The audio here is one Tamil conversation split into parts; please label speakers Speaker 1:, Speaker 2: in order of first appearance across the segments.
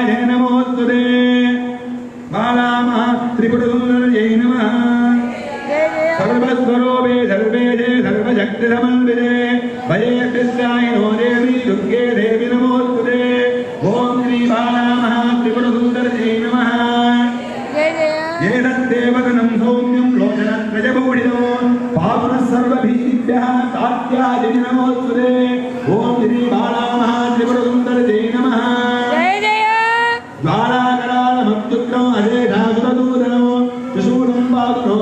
Speaker 1: जय नमोस्तुते बालामः त्रिपुरसुन्दर्यै नमः सर्वस्वरूपे सर्वेदे सर्वशक्तिसमन्विते भजे कृष्णाय नो देवी दुर्गे देवी नमोस्तुते ओम श्री बालामः त्रिपुरसुन्दर्यै नमः एतद्देवगणं सौम्यं लोचनत्रयभूषितो पावनः सर्वभीतिभ्यः तात्याय नमोस्तुते ओम श्री बालामः त्रिपुरसुन्दर्यै नमः ज्वालाकरालमत्युग्रम् अजेधासुरदूतनो त्रिशूलं पादुनो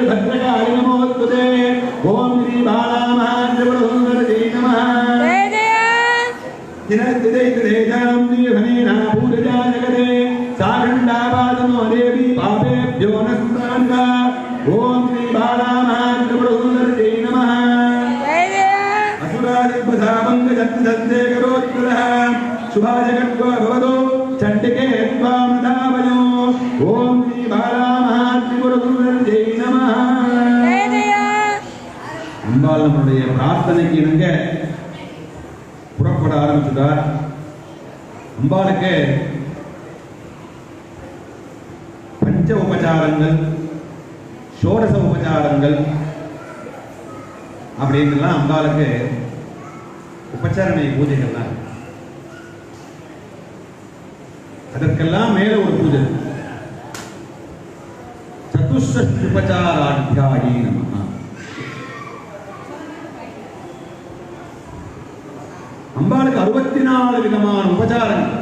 Speaker 1: भद्रकाली नमोस्तुते ओम श्री बालामः त्रिपुरसुन्दर्यै नमः दिनस्थितैकदेशां श्रीधनेन पूजया जगते साखण्डापादनो देवी पापेभ्यो न स्मरन्ता ओम श्री बालामः त्रिपुरसुन्दर्यै नमः असुरादिपसापङ्कजत्तदन्ते करोत्तरः शुभाजगत्वा भवतो चण्डिके त्वां धावयो ओम श्री बालामः त्रिपुरसुन्दर्यै नमः அம்பாள் நம்முடைய பிரார்த்தனைக்கு இணங்க புறப்பட ஆரம்பிச்சுட்டார். அம்பாளுக்கு பஞ்ச உபச்சாரங்கள் ஷோடச உபச்சாரங்கள் அப்படின்னுலாம் அம்பாளுக்கு உபச்சாரணை பூஜைகள் தான். அதற்கெல்லாம் மேல ஒரு பூஜை சதுஷ்டி உபச்சாராத்யாயி நமஹ. அம்பாளுக்கு 64 விதமான உபச்சாரங்கள்.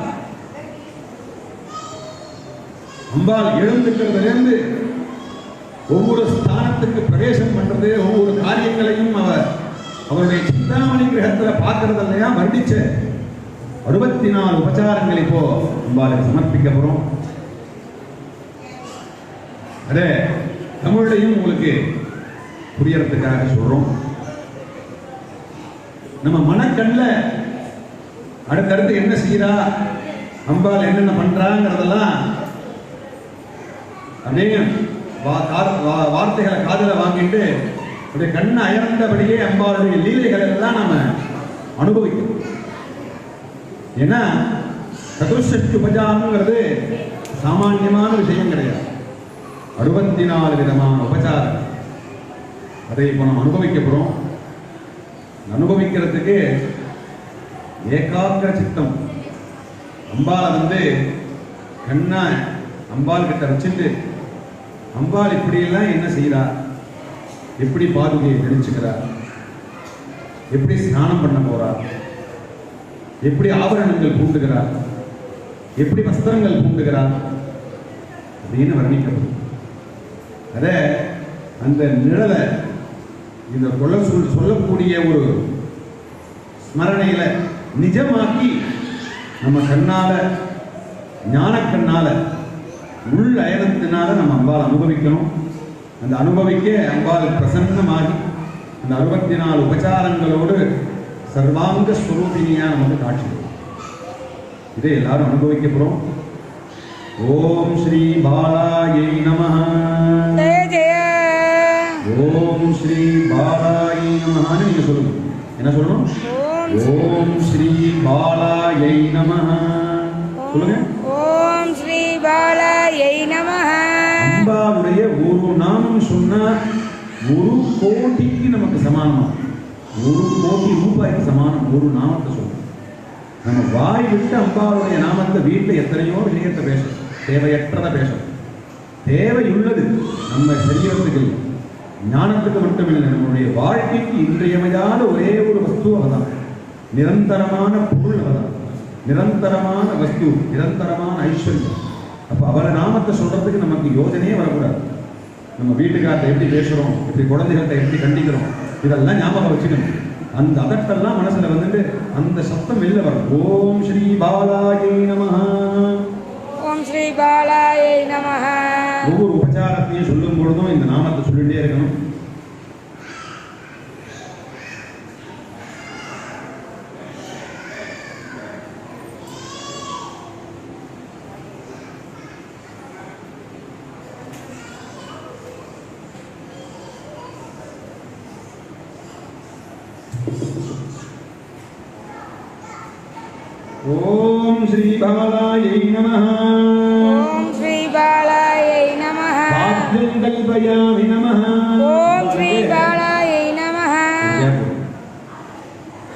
Speaker 1: அம்பாள் எழுந்துக்கிறதுலேருந்து ஒவ்வொரு ஸ்தானத்துக்கு பிரவேசம் பண்றது, ஒவ்வொரு காரியங்களையும் அவருடைய சிந்தாமணி கிரகத்தில் பார்க்கறது இல்லையா வர்ணிச்ச 64 உபச்சாரங்கள் இப்போ அம்பாளுக்கு சமர்ப்பிக்கப்படும். அதே தமிழையும் உங்களுக்கு புரியறதுக்காக சொல்றோம். நம்ம மனக்கண்ல அடுத்தடுத்து என்ன செய்யறா அம்பாள் என்னென்ன பண்றாங்கிறதெல்லாம் அப்படியே வார்த்தைகளை காதுல வாங்கிட்டு அப்படியே கண்ணை அயர்ந்தபடியே அம்பாளுடைய லீலைகளை எல்லாம் நாம அனுபவிக்கணும். ஏன்னா சதுஷ்டி உபச்சாரங்கிறது சாமான்யமான விஷயம் கிடையாது. 64 விதமான உபச்சாரம். அதை இப்போ நம்ம அனுபவிக்க போறோம். அனுபவிக்கிறதுக்கு ஏகாக்கிர சித்தம். அம்பாளை கண்ணா அம்பாள் கிட்ட வச்சுட்டு அம்பாள் இப்படியெல்லாம் என்ன செய்யறா, எப்படி பாதுகையை தெரிஞ்சுக்கிறார், எப்படி ஸ்நானம் பண்ண போறார், எப்படி ஆபரணங்கள் பூண்டுகிறார், எப்படி வஸ்திரங்கள் பூண்டுகிறார் அப்படின்னு வர்ணிக்கப்படும். அத அந்த நிழலை இந்த சொல்லக்கூடிய ஒரு ஸ்மரணையில நிஜமாக்கி நம்ம கண்ணால ஞான கண்ணால உள் அயனத்தினால நம்ம அம்பாள் அனுபவிக்கணும். அந்த அனுபவிக்க அம்பாள் பிரசன்னமாகி அந்த 64 உபச்சாரங்களோடு சர்வாங்க ஸ்வரூபினியா நமக்கு காட்சி. இதை எல்லாரும் அனுபவிக்க போறோம். ஓம் ஸ்ரீ பாலாயை நமஹ. ஓம் ஸ்ரீ பாலாயை நமஹன்னு நீங்க சொல்லுங்க. என்ன சொல்லணும்? ஓம் ஸ்ரீ பாலாயை நமஹ சொல்லுங்க.
Speaker 2: ஓம் ஸ்ரீ பாலாயை நமஹ.
Speaker 1: அம்பாளுடைய ஒரு நாமம் சொன்னா 1 கோடிக்கு நமக்கு சமானமா, 1 கோடி ரூபாய்க்கு சமானம் ஒரு நாமத்தை சொல்றோம். நம்ம வாய் விட்டு அம்பாளுடைய நாமத்தை வீட்டில் எத்தனையோ விஷயத்தை பேசணும், தேவையற்றதை பேசணும். தேவையுள்ளது நம்ம சரீரத்துக்கு ஞானத்துக்கு மட்டும் இல்லை, நம்மளுடைய வாழ்க்கைக்கு இன்றியமையாத ஒரே ஒரு வஸ்து அவதான், நிரந்தரமான பொருள் அவதான், நிரந்தரமான வஸ்து, நிரந்தரமான ஐஸ்வர்யம். அப்போ அவளை நாமத்தை சொல்றதுக்கு நமக்கு யோஜனையே வரக்கூடாது. நம்ம வீட்டுக்கார்ட்ட எப்படி பேசுறோம், எப்படி குழந்தைகள்கிட்ட எப்படி கண்டிக்கிறோம், இதெல்லாம் ஞாபகம் வச்சுக்கணும். அந்த அதட்டெல்லாம் மனசுல வந்துட்டு அந்த சத்தம் வெளில வரும். ஓம் ஸ்ரீ பாலாயை நமஹ.
Speaker 2: ஓம் ஸ்ரீ பாலாயை நமஹ.
Speaker 1: ஒவ்வொரு உபச்சாரத்தையும் சொல்லும் பொழுதும் இந்த நாமத்தை சொல்லிட்டே இருக்கணும். ஓம் ஓம் ஸ்ரீ பாலாயை நமஹ.
Speaker 2: ஓம் ஸ்ரீ பாலாயை நமஹ.
Speaker 1: பாத்யம் கல்பயாமி நமஹ.
Speaker 2: ஓம் ஸ்ரீ பாலாயை நமஹ.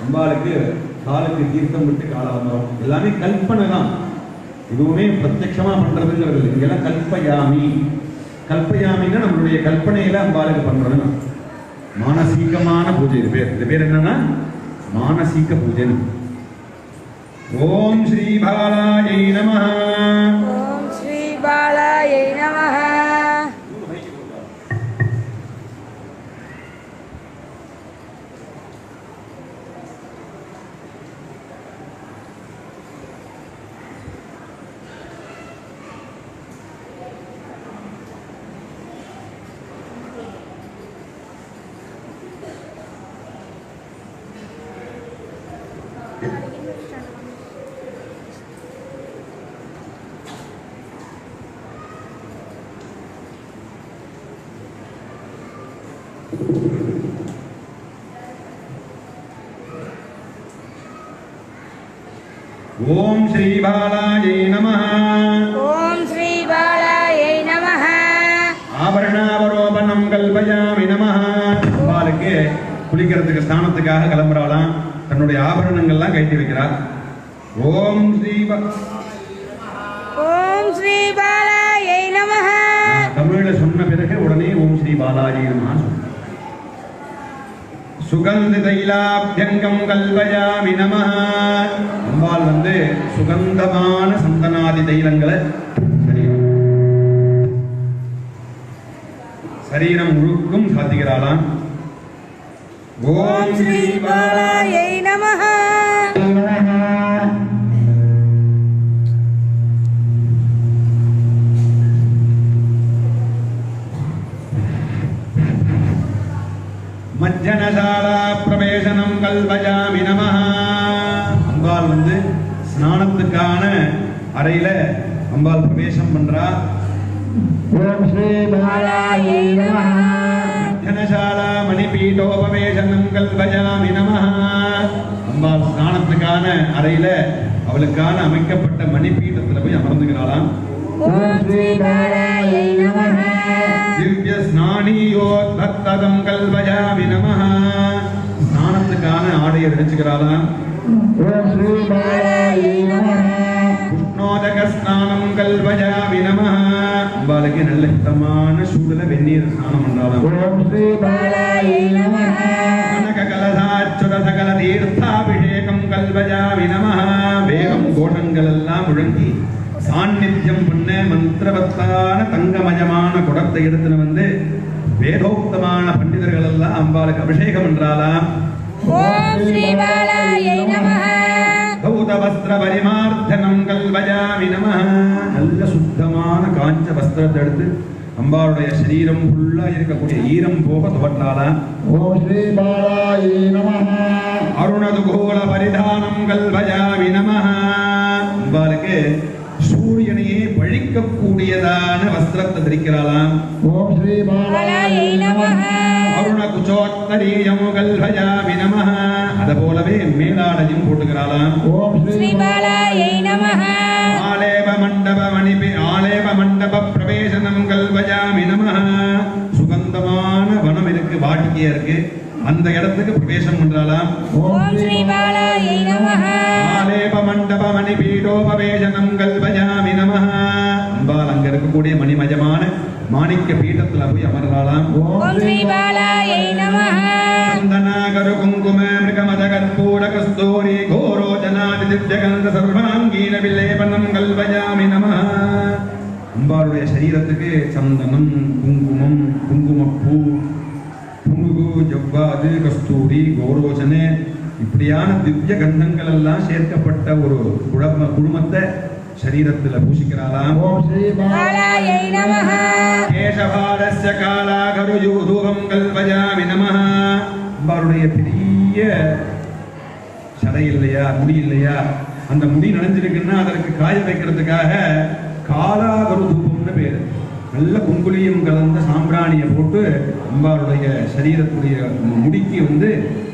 Speaker 1: அம்பாளுக்கு காலுக்கு தீர்த்தம் விட்டு காலாமரம் எல்லாமே கல்பனை தான். இதுவுமே பிரத்யட்சமா பண்றதுங்கிறது இல்லை. இதெல்லாம் கல்பயாமி. கல்பயாமின்னா நம்மளுடைய கல்பனையில அம்பாளுக்கு பண்றது. மானசீகமான பூஜை. இது பேர் என்னன்னா மானசீக பூஜை. ஓம் ஸ்ரீ பாலாயை நமஹ.
Speaker 2: ஓம் ஸ்ரீ பாலாயை நமஹ.
Speaker 1: ஓம் ஸ்ரீ பாலாயை நமஹ.
Speaker 2: ஓம் ஸ்ரீ பாலாயை நமஹ.
Speaker 1: ஆபரணாவரோபணம் கல்பயாமி நமஹ. அம்பாளுக்கு குளிக்கிறதுக்கு ஸ்நானத்துக்காக கிளம்புறாளாம். தன்னுடைய ஆபரணங்கள்லாம் கட்டி வைக்கிறார். ஓம் ஸ்ரீ
Speaker 2: ஓம் ஸ்ரீ பாலாயை நமஹ.
Speaker 1: தமிழ்ல சொன்ன பிறகு உடனே ஓம் ஸ்ரீ பாலாஜி நமஹ. சுகந்த தைலாபியங்கம் கல்பயாமி நமஹ. அம்பாள் சுகந்தமான சந்தனாதி தைலங்களை சரீரம் முழுக்கும் சாத்திக்கிறாளாம்.
Speaker 2: ஓம் ஸ்ரீ பாலாயை நமஹ.
Speaker 1: மஜ்ஜனசாலா பிரவேசனம் கல்பயாமி நமஹ. அம்பாள் ஸ்நானத்துக்கான அறையில அம்பாள் பிரவேசம் பண்றா.
Speaker 3: ஓம் ஸ்ரீ பாலாயை நமஹ.
Speaker 1: மஜ்ஜனசாலா மணிபீடோபவேசனம் கல்பயாமி நமஹ. அம்பாள் ஸ்நானத்துக்கான அறையில அவளுக்கான அமைக்கப்பட்ட மணிபீடத்துல போய் அமர்ந்துகிறாளாம்.
Speaker 2: ஓம் ஸ்ரீ பாலாயை நமஹ.
Speaker 1: திவ்ய ஸ்நானியோத்பத்ததம் கல்பயாமி நமஹ. ஸ்நானத்துக்கான ஆடையை தரிச்சுக்கிறாளாம்.
Speaker 3: ஓம் ஸ்ரீ பாலாயை நமஹ.
Speaker 1: உஷ்ணோதக ஸ்நானம் கல்பயாமி நமஹ. அம்பாளுக்கு நல்ல ஹிதமான சூடுல வெந்நீர் ஸ்நானம் பண்றாளாம்.
Speaker 3: ஓம் ஸ்ரீ பாலாயை நமஹ.
Speaker 1: கனக கலசாச்சுர சகல தீர்த்தாபிஷேகம் கல்பயாமி நமஹ. வேகம் கோஷங்கள் எல்லாம் முழங்கி சாநித்தியம் பண்ண மந்திரவத்தான தங்கமயமான குடத்தை எடுத்துன்னு வேதோக்தமான பண்டிதர்கள் எல்லாம் அம்பாளுக்கு அபிஷேகம் என்றாலாம்.
Speaker 2: ஓம் ஸ்ரீ பாலாயை நமஹ.
Speaker 1: கௌத வஸ்திர பரிமார்த்தனம் கல்பயாமி நமஹ. நல்ல சுத்தமான காஞ்ச வஸ்திரத்தை எடுத்து அம்பாளுடைய சரீரம் ஃபுல்லா இருக்கக்கூடிய ஈரம் போக துவட்டாலாம்.
Speaker 3: ஓம் ஸ்ரீ பாலாயை நமஹ.
Speaker 1: அருணதுகோல பரிதானம் கல்பயாமி நமஹ. அம்பாளுக்கு சூரியனையே பழிக்கக்கூடியதான வஸ்திரத்தை தரிக்கிறாளாம்.
Speaker 3: ஓம் ஸ்ரீ பாலாயை நமஹ.
Speaker 1: அருண குச்சோத்தரீயம் கல்பயாமி நமஹ. அத போலவே மேலாடையும் போட்டுக்கிறாளாம்.
Speaker 3: ஓம்
Speaker 2: ஸ்ரீ பாலாயை நமஹ.
Speaker 1: ஆலேப மண்டப பிரவேசனம் கல்பயாமி நமஹ. சுகந்தமான வனம் இருக்கு, வாட்டிக்கையா இருக்கு. அந்த இடத்துக்கு பிரவேசம் பண்றாளாம்.
Speaker 2: ஓம் ஸ்ரீ பாலாயை நமஹ.
Speaker 1: ஆலேப மண்டப மணிபீடோபவேசனம் கல்பயாமி நமஹ. அம்பாள் அங்க இருக்கக்கூடிய மணிமயமான மாணிக்க பீடத்துல போய் அமர்றாளாம்.
Speaker 2: ஓம் ஸ்ரீ பாலாயை நமஹ.
Speaker 1: சந்தனாகரு குங்கும மிருகமத கற்பூர கஸ்தூரி கோரோஜனாதி திவ்யகந்த சர்வாங்கீன விலேபனம் கல்பயாமி நமஹ. அம்பாளுடைய சரீரத்துக்கு சந்தனம், குங்குமம், குங்குமப்பூ, புனுகு, ஜவ்வாது, கஸ்தூரி, கோரோஜனே இப்படியான திவ்ய கந்தங்கள் எல்லாம் சேர்க்கப்பட்ட ஒரு குடும்பத்தை சரீரத்துல பூசிக்கிறாளாம்.
Speaker 3: ஓம் ஸ்ரீ
Speaker 2: பாலாயை நமஹ.
Speaker 1: கேசபாரஸ்ய காலாகரு யூதூபம் கல்பயாமி நமஹ. அம்பாளுடைய பெரிய சடை இல்லையா, முடி இல்லையா, அந்த முடி நனைஞ்சிருக்குன்னா அதற்கு காய வைக்கிறதுக்காக காலாகரு தூபம்னு பேரு. நல்ல குங்குலியம் கலந்த சாம்பிராணியை போட்டு அம்பாளுடைய சரீரத்துடைய முடிக்கு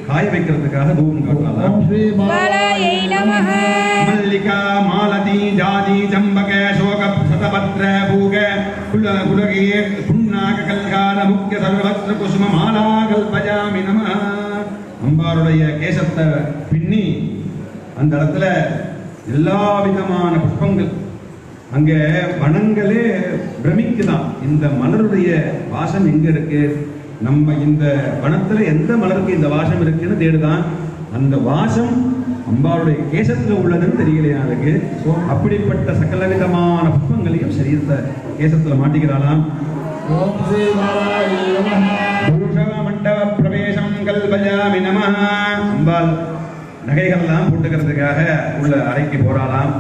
Speaker 1: காய வைக்கிறதுக்காக தூபம் காட்டலாம்.
Speaker 3: ஓம் ஸ்ரீ
Speaker 2: பாலாயை நமஹ
Speaker 1: மல்லிகா மாலதி ஜாதி சம்பக சோக சதபத்ர பூக குலகே புண்ணாக கல்கார முக்கிய சர்வத்ர குசும மாலா கல்பயாமி நமஹ. அம்பாளுடைய கேசத்தை பின்னி அந்த இடத்துல எல்லா விதமான புஷ்பங்கள் அங்க வனங்களே பிரமிக்குதான். இந்த மலருடைய வாசம் எங்க இருக்கு, நம்ம இந்த வனத்துல எந்த மலருக்கு இந்த வாசம் இருக்குன்னு தேடுதான். அந்த வாசம் அம்பாளுடைய கேசத்துல உள்ளதுன்னு தெரியலையா அதுக்கு. அப்படிப்பட்ட சகல விதமான புஷ்பங்களையும் சரீரத்தை கேசத்துல மாட்டிக்கிறாளாம்.
Speaker 3: ஓம் ஸ்ரீ பாலாயை நமஹ
Speaker 1: பூஷண மண்டப பிரவேசம் கல்பயாமி நமஹ. அம்பாள் நகைகள்லாம் போட்டுக்கிறதுக்காக உள்ள அறைக்கு போறாளாம்.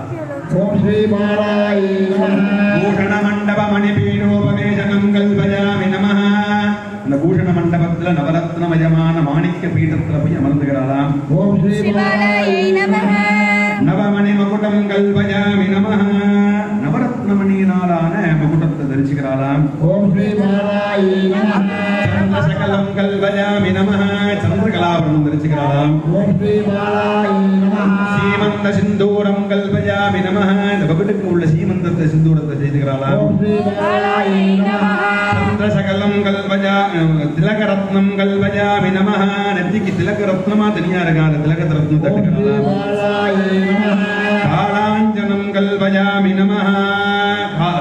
Speaker 3: ஓம் ஸ்ரீ பாலாயை நமஹ
Speaker 1: பூஷண மண்டப மணிபீடோபவேசனம் கல்பயாமி நமஹ. இந்த பூஷண மண்டபத்துல நவரத்னமயமான மாணிக்க பீடத்துல போய் அமர்ந்துகிறாளாம்.
Speaker 3: ஓம் ஸ்ரீ
Speaker 2: ஸ்ரீ பாலாயை நமஹ
Speaker 1: நவமணி மகுடம் கல்பயாமி நமஹ. நவரத்னமணியினாலான மகுடத்தை தரிச்சுக்கிறாளாம்.
Speaker 3: ஓம் ஸ்ரீ பாலாயை நமஹ
Speaker 1: சந்திரசகலம் கல்பயாமி நமஹ. சந்திரகலாபரணம் தரிச்சுக்கிறாளாம்.
Speaker 3: ஓம் ஸ்ரீ பாலாயை நமஹ
Speaker 1: சீமந்த சிந்தூரம் கல்பயாமி நமஹ. இந்த மகுடுக்கு உள்ள சீமந்தத்தை சிந்தூரத்தை செய்துகிறாளாம்.
Speaker 3: ஓம் ஸ்ரீ பாலாயை நமஹ
Speaker 1: சந்திரசகலம் கல்பயா திலகரத்னம் கல்பயாமி நமஹ. நெத்திக்கு திலகரத்னமா தனியா இருக்காங்க, திலகரத்னம்
Speaker 3: ஓம் ஸ்ரீ
Speaker 1: தட்டுகிறாளாம்.
Speaker 3: பாலாயை நமஹ
Speaker 1: காலாஞ்சனம் கல்பயாமி நமஹ.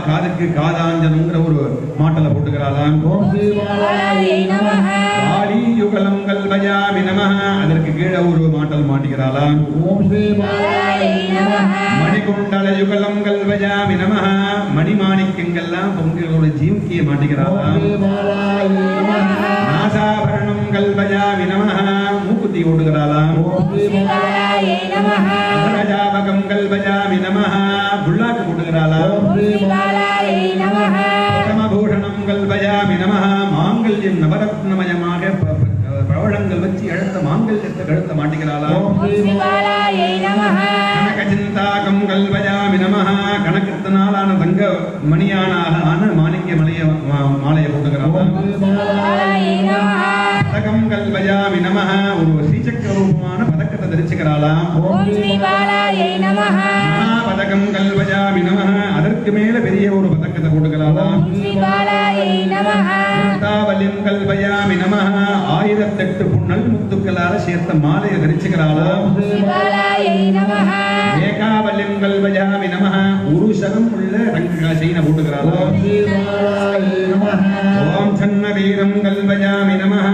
Speaker 1: காதுக்கு காதாஞ்சனம்ங்கிற ஒரு மாட்டலை போட்டுக்கிறாளாம்.
Speaker 3: ஓம் ஸ்ரீ பாலாயை நமஹ
Speaker 1: காளி யுகலம் கல்பயாமி நமஹ. அதற்கு கீழே ஒரு மாட்டல் மாட்டிக்கிறாளாம்.
Speaker 3: ஓம் ஸ்ரீ பாலாயை நமஹ
Speaker 1: மணிகுண்டல யுகலம் கல்பயாமி நமஹ. மணிமாணிக்கங்கள்லாம் பொங்கலோட ஜீவக்கியை
Speaker 3: ஓம்
Speaker 1: மாட்டிக்கிறாளாம்.
Speaker 3: ஸ்ரீ பாலாயை நமஹ
Speaker 1: நாசாபரணம் கல்பயாமி நமஹ. மூக்குத்தி ஓடுகிறாளாம்.
Speaker 3: ஓம் ஸ்ரீ
Speaker 2: பாலாயை நமஹ
Speaker 1: பிரஜாபகம் கல்பயாமி நமஹ. புல்லாக்கு போட்டுகிறாளாம்.
Speaker 3: ஓம் ஸ்ரீ
Speaker 2: பாலாயை நமஹ
Speaker 1: பரமபூஷணம் கல்பயாமி நமஹ. மாங்கல்யம் நவரத்னமயமாக பிரவளங்கள் வச்சு எழுத்த மாங்கல்யத்தை கழுத்த மாட்டிக்கிறாளாம்.
Speaker 3: ஓம் ஸ்ரீ
Speaker 2: ஸ்ரீ பாலாயை நமஹ
Speaker 1: கனகசிந்தாகம் கல்பயாமி நமஹ. கணக்கத்தினாலான தங்க மணியான மாணிக்க மாலையை போட்டுகிறாளாம்.
Speaker 3: ஓம் ஸ்ரீ
Speaker 2: பாலாயை நமஹ
Speaker 1: பதகம் கல்பயாமி நமஹ. ஒரு ஸ்ரீசக்கர ரூபமான பதக்கத்தை தரிச்சுக்கிறாளாம்.
Speaker 2: ஓம் ஸ்ரீ பாலாயை நமஹ
Speaker 1: பதகம் கல்பயாமி நமஹ. அதற்கு மேல பெரிய ஒரு பதக்கத்தை போட்டுக்கிறாளாம்.
Speaker 2: ஸ்ரீ பாலாயை நமஹ
Speaker 1: தாவலிம் கல்பயாமி நமஹ. 1008 புன்னல் முத்துக்களால சேர்த்த மாலையை தரிச்சுக்கிறாளாம்.
Speaker 2: ஸ்ரீ பாலாயை நமஹ
Speaker 1: ஏகாவலிம் கல்பயாமி நமஹ. ஒரு சரம் உள்ள ரங்க செயினை போட்டுக்கிறாளாம்.
Speaker 3: ஓம் ஸ்ரீ பாலாயை நமஹ
Speaker 1: ஓம் சன்ன வீரம் கல்பயாமி நமஹ.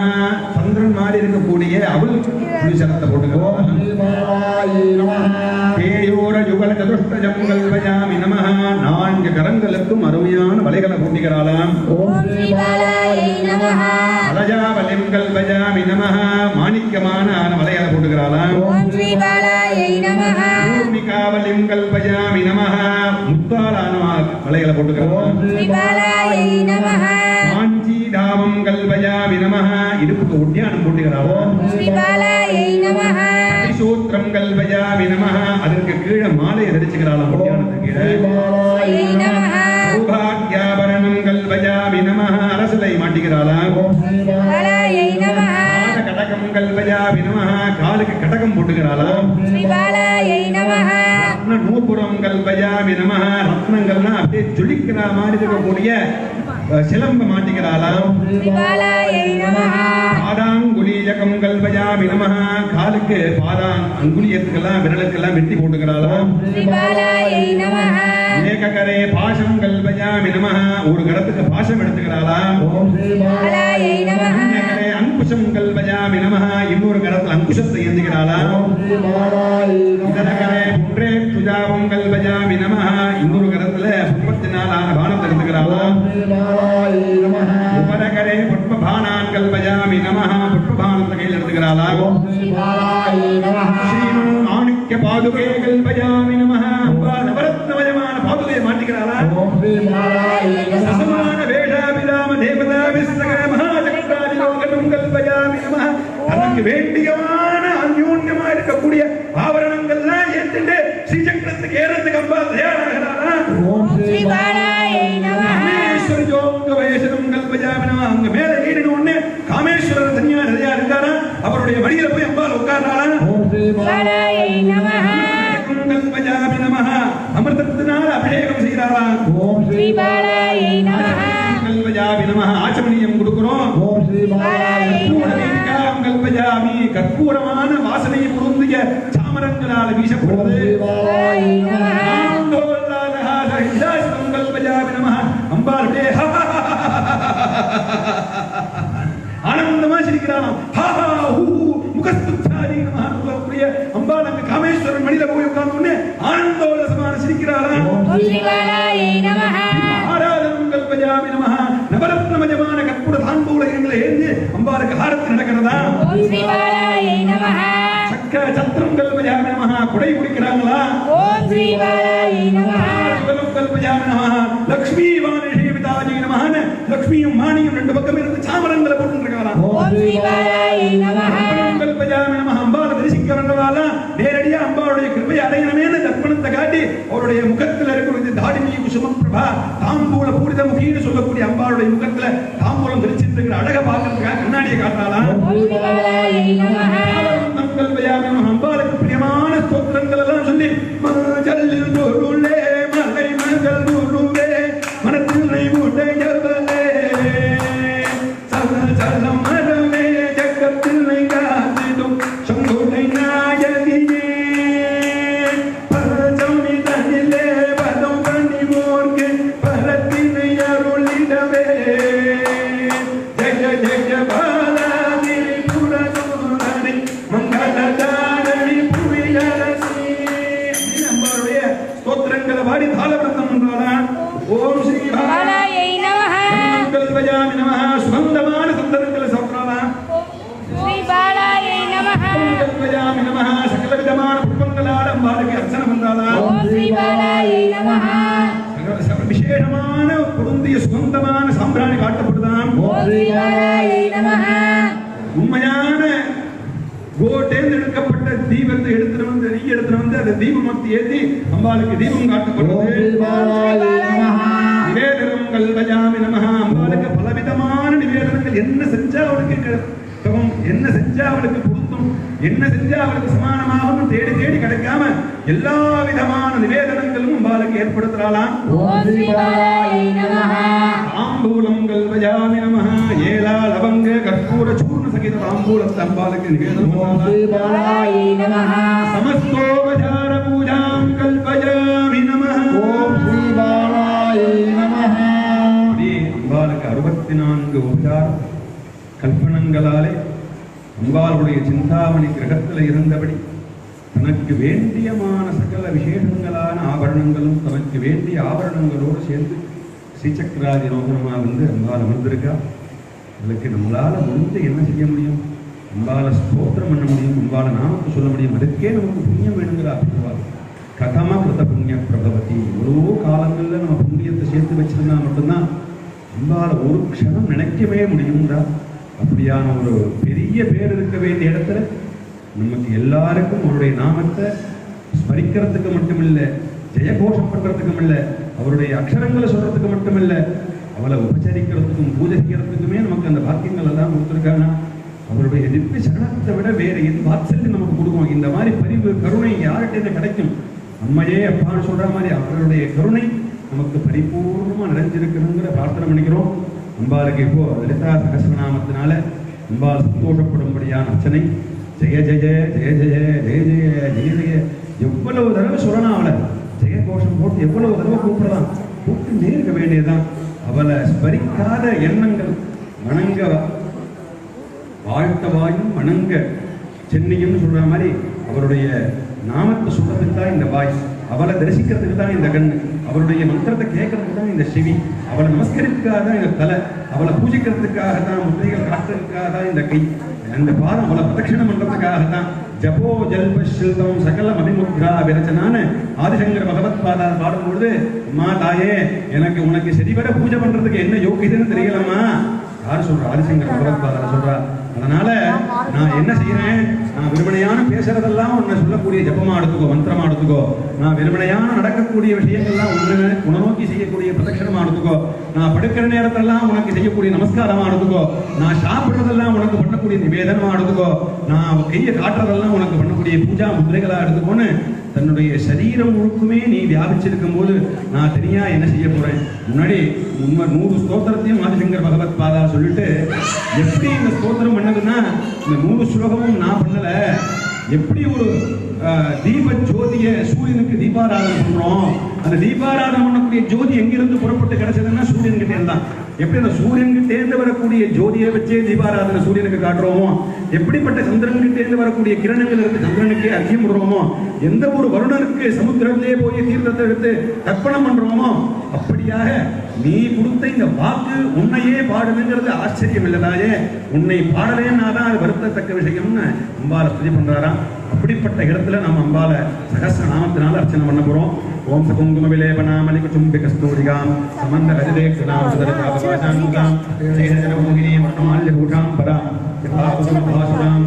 Speaker 1: சந்திரன் மாதிரி இருக்கக்கூடிய அவள் புலிசரத்தை
Speaker 3: ஓம்
Speaker 1: போட்டுக்கிறாளாம்.
Speaker 3: ஸ்ரீ பாலாயை நமஹ
Speaker 1: பேயோர யுகல சதுஷ்டஜம் கல்பயாமி நமஹ. 4 கரங்களுக்கும் அருமையான வலைகளை போட்டுக்கிறாளாம்.
Speaker 3: ஓம் ஸ்ரீ பாலாயை நமஹ
Speaker 1: அலஜாவலிம் கல்பயாமி நமஹ. மாணிக்கமான வலைகளை போட்டுக்கிறாளாம்.
Speaker 2: ஓம் ஸ்ரீ பாலாயை நமஹ
Speaker 1: பூர்ணிகாவலிம் கல்பயாமி நமஹ. முத்தாலான வலைகளை போட்டுக்கிறாளாம்.
Speaker 3: ஓம்
Speaker 2: ஸ்ரீ பாலாயை நமஹ
Speaker 1: காஞ்சி தாமம் கல்பயாமி நமஹ. இடுப்புக்கு ஒட்டியானம் போட்டுக்கிறாளாம்.
Speaker 2: ஸ்ரீ பாலாயை நமஹ
Speaker 1: சூத்திரம் கல்பயாமி நமஹ. அதற்கு கீழே மாலையை தரிச்சுக்கிறாளாம். ஒட்டியானத்துக்கு கீழே
Speaker 3: ஸ்ரீ பாலாயை
Speaker 2: நமஹ
Speaker 1: சௌபாக்யாபரணம் கல்பயாமி நமஹ. அரசலை மாட்டிக்கிறாளாம்.
Speaker 3: ஓம் ஸ்ரீ
Speaker 2: பாலாயை நமஹ
Speaker 1: கடகம் கல்பயாமி நமஹ. காலுக்கு கடகம் போட்டுக்கிறாளாம்.
Speaker 2: ஸ்ரீ பாலாயை நமஹ
Speaker 1: ரத்ன நூபுரம் கல்பயாமி நமஹ. ரத்னங்கள்லாம் அப்படியே ஜொலிக்கிற மாதிரி இருக்கக்கூடிய சிலம்ப மாட்டிக்கிறாளாம்.
Speaker 2: ஸ்ரீ பாலாயை நமஹ
Speaker 1: பாதாங்குலீஜகம் கல்பயாமி நமஹ. காலுக்கு அங்குலியத்துக்கெல்லாம் விரலுக்கெல்லாம் வெட்டி போட்டுக்கிறாளாம்.
Speaker 2: ஸ்ரீ பாலாயை நமஹ
Speaker 1: ஏககரே பாசம் கல்பயாமி நமஹ. ஒரு கரத்துக்கு பாசம் எடுத்துக்கிறாளாம்.
Speaker 3: ஓம் ஸ்ரீ
Speaker 2: பாலாயை நமஹ
Speaker 1: அந்நியகரே அங்குஷம் கல்பயாமி நமஹ. இன்னொரு கரத்துல அங்குஷத்தை ஏந்திக்கிறாளாம்.
Speaker 3: ஓம் ஸ்ரீ பாலாயை நமஹ
Speaker 1: இதனகரே புற்றே சுஜாவம் கல்பயாமி நமஹ. இன்னொரு கரத்துல புஷ்பத்தினாலான பானத்தை எடுத்துக்கிறாளாம்.
Speaker 3: ஓம் ஸ்ரீ பாலாயை நமஹ
Speaker 1: உபரகரே புஷ்பபானான் கல்பயாமி நமஹ. புஷ்பபானத்தை கையில் எடுத்துக்கிறாளாம்.
Speaker 3: ஓம் ஸ்ரீ பாலாயை நமஹ
Speaker 1: ஸ்ரீமன் மாணிக்க பாதுகே கல்பயாமி நமஹ. அம்பாள் நவரத்னமயமான பாதுகையை மாட்டிக்கிறாளாம்.
Speaker 3: ஓம் ஸ்ரீ பாலாயை நமஹ
Speaker 1: சசமான வேஷாபிராம தேவதா விஸ்தக மகாசகராதிலோகனம் கல்பயாமி நமஹ. தனக்கு வேண்டியமான அந்யோன்யமா இருக்கக்கூடிய ஆபரணங்கள்லாம் ஏற்றிட்டு ஸ்ரீசக்கரத்துக்கு ஏறத்துக்கு அம்பாள் தயாராகிறாளாம்.
Speaker 3: ஓம்
Speaker 2: ஸ்ரீ பாலாயை நமஹ
Speaker 1: காமேஸ்வர ஜோங்க வயசனம் கல்பயாமி நமஹ. அங்க மேல ஏறின உடனே காமேஸ்வரர் தனியா நிறையா இருக்காரா. அவருடைய மடியில போய் அம்பாள் உட்கார்றாளா.
Speaker 3: ஓம் ஸ்ரீ
Speaker 2: பாலாயை நமஹ
Speaker 1: கல்பஜாமி நமஹ அமிர்தத்தினால் அபிஷேகம் செய்கிறாளா.
Speaker 3: ஓம்
Speaker 2: ஸ்ரீ பாலாயை நமஹ
Speaker 1: கல்பஜாமி நமஹ ஆச்சமணியம் கொடுக்கிறோம்.
Speaker 3: ஓம் ஸ்ரீ
Speaker 2: பாலாயை நமஹ
Speaker 1: கல்பஜாமி கற்பூரமான வாசனை பொருந்திய சாமரங்களால் வீசப்படுவது.
Speaker 2: பாலாயை நமஹ
Speaker 1: கல்பஜாமி நமஹ அம்பாள் ஆனந்தமா சிரிக்கிறானாம். முகஸ்துச்சாரி நமஹ சொல்லக்கூடிய அம்பாள் அங்க காமேஸ்வரன் மடியில போய் உட்கார்ந்த உடனே ஆனந்தோல்லசமான சிரிக்கிறாளாம்.
Speaker 2: ஓம் ஸ்ரீ பாலாயை நமஹ
Speaker 1: ஆராதனம் கல்பஜாமி நமஹ நவரத்னமயமான கற்பூர தாம்பூலங்களை ஏந்தி அம்பாளுக்கு ஆரத்தி நடக்கிறதா.
Speaker 2: ஓம் ஸ்ரீ பாலாயை நமஹ
Speaker 1: சக்கர சத்திரம் கல்பஜாமி நமஹ குடை குடிக்கிறாங்களா.
Speaker 2: ஓம் ஸ்ரீ பாலாயை நமஹ
Speaker 1: கல்பஜாமி நமஹ லக்ஷ்மி வாணிஷே பிதாஜி நமஹ லக்ஷ்மியும் மாணியும் ரெண்டு பக்கம் இருந்து சாமரங்களை போட்டு இருக்காங்களா.
Speaker 2: ஓம் ஸ்ரீ பாலாயை நமஹ
Speaker 1: கல்பஜாமி நமஹ அம்பாளை தரிசிக்க வந்தவாளா நேரடியா அம்பாளுடைய கிருபையை அடையணுமேனு தர்ப்பணத்தை காட்டி அவருடைய முகத்துல இருக்கக்கூடிய தாடிமி குசும பிரபா தாம்பூல பூரித முகின்னு சொல்லக்கூடிய அம்பாளுடைய முகத்துல தாம்பூலம் தரிச்சிட்டு இருக்கிற அழகை பார்க்கறதுக்காக கண்ணாடியை காட்டுறாளா.
Speaker 2: ஓம் ஸ்ரீ பாலாயை நமஹ
Speaker 1: கல்பஜாமி நமஹ அம்பாளுக்கு பிரியமான ஸ்தோத்திரங்கள் எல்லாம் சொல்லி மஞ்சளில் நூறுலே மலை மகள் நூறுவே மனத்தில்லை உடையவளே சல சலம் மரமே ஜகத்தில்லை காத்திடும் சங்குடை நாயகியே பரஜமி தனிலே பதம் கனிவோர்க்கு பரத்தினை அருளிடவே ஜெய ஜெய பாலாதி புரதோரணி மங்களதாரணி புவியரசி நம்மளுடைய ஸ்தோத்திரங்களை பாடி தாளவர்த்தம் பண்றாளா. ஓம் ஸ்ரீ
Speaker 2: பாலாயை நமஹ
Speaker 1: கல்பஜாமி நமஹ சுகந்தமான சந்தனங்களை சாப்பிடறாளா.
Speaker 2: ஸ்ரீ பாலாயை நமஹ
Speaker 1: கல்பஜாமி நமஹ சகல விதமான புஷ்பங்களால் அம்பாளுக்கு அர்ச்சனை பண்றாளா.
Speaker 2: ஓம் ஸ்ரீ பாலாயை நமஹ
Speaker 1: விசேஷமான பொருந்திய சுகந்தமான சாம்பிராணி காட்டப்படுதான்.
Speaker 2: ஓம் ஸ்ரீ பாலாயை நமஹ
Speaker 1: உண்மையான கோட்டேந்து எடுக்கப்பட்ட தீபத்தை எடுத்துட்டு வந்து நெய் எடுத்துட்டு வந்து அதை தீபமத்தி ஏற்றி அம்பாளுக்கு தீபம்
Speaker 3: ஓம்
Speaker 1: காட்டப்படுறது.
Speaker 3: ஸ்ரீ பாலாயை நமஹ
Speaker 1: நிவேதனம் கல்பஜாமி நமஹ அம்பாளுக்கு பலவிதமான நிவேதனங்கள் என்ன செஞ்சா அவளுக்கு கிடைக்கும், என்ன செஞ்சா அவளுக்கு பொருத்தும், என்ன செஞ்சா அவளுக்கு சமானமாகவும் தேடி தேடி கிடைக்காம எல்லா விதமான நிவேதனங்களும் அம்பாளுக்கு ஏற்படுத்துறாளாம்.
Speaker 2: ஓம் ஸ்ரீ பாலாயை நமஹ
Speaker 1: தாம்பூலம் கல்பஜாமி நமஹ ஏலா லவங்க கற்பூர சூர்ண சகித தாம்பூலத்தை அம்பாளுக்கு நிவேதனம்
Speaker 3: ஓம் ஸ்ரீ பாலாயை
Speaker 2: நமஹ
Speaker 1: சமஸ்தோபசார பூஜாம் கல்பஜாமி நமஹ.
Speaker 3: ஓம் ஸ்ரீ பாலாயை நமஹ
Speaker 1: அப்படி அம்பாளுக்கு 64 உபசார கல்பனங்களாலே அம்பாளுடைய சிந்தாமணி கிரகத்தில் இருந்தபடி தனக்கு வேண்டியமான சகல விசேஷங்களான ஆபரணங்களும் தனக்கு வேண்டிய ஆபரணங்களோடு சேர்ந்து ஸ்ரீசக்கராதி நோகனமாக வந்து அம்பாள் அமர்ந்திருக்கா. அதுக்கு நம்மளால முடிஞ்ச என்ன செய்ய முடியும்? அம்பாளை ஸ்தோத்திரம் பண்ண முடியும், அம்பாளை நாமத்தை சொல்ல முடியும். அதுக்கே நமக்கு புண்ணியம் வேணுங்கிற ஆசீர்வாதம். கதமா கிருத புண்ணிய பிரபவதி. எவ்வளவோ காலங்களில் நம்ம புண்ணியத்தை சேர்த்து வச்சிருந்தா மட்டும்தான் அம்பாளை ஒரு க்ஷணம் நினைக்கவே முடியும்டா. அப்படியான ஒரு பெரிய பேர் இருக்க வேண்டிய இடத்துல நமக்கு எல்லாருக்கும் அவருடைய நாமத்தை ஸ்மரிக்கிறதுக்கு மட்டுமில்லை, ஜெயகோஷம் பண்றதுக்கும் இல்லை, அவருடைய அக்ஷரங்களை சொல்றதுக்கு மட்டுமில்லை, அவளை உபச்சரிக்கிறதுக்கும் பூஜிக்கிறதுக்குமே நமக்கு அந்த பாக்கியங்கள் எல்லாம் கொடுத்துருக்காங்க. அவருடைய திவ்ய சரணத்தை விட வேற எது வாத்சல்யம் நமக்கு கொடுக்கும். இந்த மாதிரி பரிவு கருணை யார்கிட்ட கிடைக்கும்? அம்மையே அப்பான்னு சொல்ற மாதிரி அவருடைய கருணை நமக்கு பரிபூர்ணமா நிறைஞ்சிருக்கணுங்கிற பிரார்த்தனை பண்ணிக்கிறோம். அம்பாளுக்கு இப்போ லலிதா சகஸ்ரநாமத்தினால அம்பாள் சந்தோஷப்படும்படியான அர்ச்சனை. ஜெய ஜெய ஜெய ஜெய ஜெய ஜெய ஜெய ஜெய எவ்வளவு தடவை சொல்லலாம், அவளை ஜெய கோஷம் போட்டு எவ்வளவு தடவை கூப்பிடலாம், கூப்பிட்டு இருக்க வேண்டியதுதான். அவளை ஸ்மரிக்காத எண்ணங்கள் வணங்க வாழ்த்தவாயும் வணங்க சென்னையும் சொல்ற மாதிரி அவருடைய நாமத்தை சொல்றதுக்கு தான் இந்த வாய், அவளை தரிசிக்கிறதுக்கு தான் இந்த கண், அவருடைய மந்திரத்தை கேட்கறதுக்கு தான் இந்த செவி, அவளை நமஸ்கரிக்கிறதுக்காக தான் இந்த தலை, அவளை பூஜிக்கிறதுக்காக தான் முத்திரைகள் காட்டுறதுக்காக தான் இந்த கை, அந்த பாதம் அவளை பிரதட்சிணம் பண்றதுக்காக தான் ஜபோ ஜல்ப சில்தம் சகலம் அபிமுத்ரா விரச்சனான ஆதிசங்கர பகவத் பாதார் பாடும்பொழுது, அம்மா தாயே எனக்கு உனக்கு சரிவர பூஜை பண்றதுக்கு என்ன யோகியதுன்னு தெரியலம்மா. யார் சொல்றா? ஆதிசங்கர பகவத் பாதார் சொல்றா. அதனால நான் என்ன செய்யறேன், நான் வெறுமனையான பேசுறதெல்லாம் உன்னை சொல்லக்கூடிய ஜபமா எடுத்துக்கோ, மந்திரமா எடுத்துக்கோ. நான் வெறுமனையான நடக்கக்கூடிய விஷயங்கள்லாம் உன்னை நோக்கி செய்யக்கூடிய பிரதட்சணமா எடுத்துக்கோ. நான் படுக்கிற நேரத்தெல்லாம் உனக்கு செய்யக்கூடிய நமஸ்காரமா எடுத்துக்கோ. நான் சாப்பிடுறதெல்லாம் உனக்கு பண்ணக்கூடிய நிவேதனமா எடுத்துக்கோ. நான் கையை காட்டுறதெல்லாம் உனக்கு பண்ணக்கூடிய பூஜா முதிரைகளா எடுத்துக்கோன்னு தன்னுடைய சரீரம் முழுக்குமே நீ வியாபிச்சிருக்கும் போது நான் தனியா என்ன செய்ய போறேன். முன்னாடி 100 ஸ்தோத்திரத்தையும் ஆதிசங்கர் பகவத் பாதா சொல்லிட்டு எப்படி இந்த ஸ்தோத்திரம் பண்ணதுன்னா, இந்த 100 ஸ்லோகமும் நான் பண்ணல, எப்படி ஒரு தீப ஜோதிய சூரியனுக்கு தீபாராதனை பண்றோம், அந்த தீபாராதனை பண்ணக்கூடிய ஜோதி எங்கிருந்து புறப்பட்டு கிடைச்சதுன்னா சூரியன் கிட்டே இருந்தான். எப்படி அந்த சூரியன் கிட்டேந்து வரக்கூடிய ஜோதியை வச்சே தீபாராதனை சூரியனுக்கு காட்டுறோமோ, எப்படிப்பட்ட சந்திரன் கிட்டேந்து வரக்கூடிய கிரணங்கள் இருந்து சந்திரனுக்கே அர்க்கியம் விடுறோமோ, எந்த ஒரு வருடனுக்கு சமுத்திரத்திலே போய் தீர்த்தத்தை எடுத்து தர்ப்பணம் பண்றோமோ, அப்படியாக நீ கொடுத்த இந்த வாக்கு உன்னையே பாடுதுங்கிறது ஆச்சரியம் இல்லதாயே. உன்னை பாடலேன்னா தான் அது வருத்தத்தக்க விஷயம்னு அம்பால ஸ்துதி பண்றாராம். அப்படிப்பட்ட இடத்துல நம்ம அம்பால சகஸ்ர நாமத்தினால அர்ச்சனை பண்ண போறோம். ஓம் சகுங்கும விலேபனாமலிக சும்பி கஸ்தூரிகாம் சமந்த கஜதேக்ஷதாம் சுதரதாபவாசானுகாம் சேனஜன மோகினி மட்டமால்ய பூஷாம் பரா யதாபுசம பாசுராம்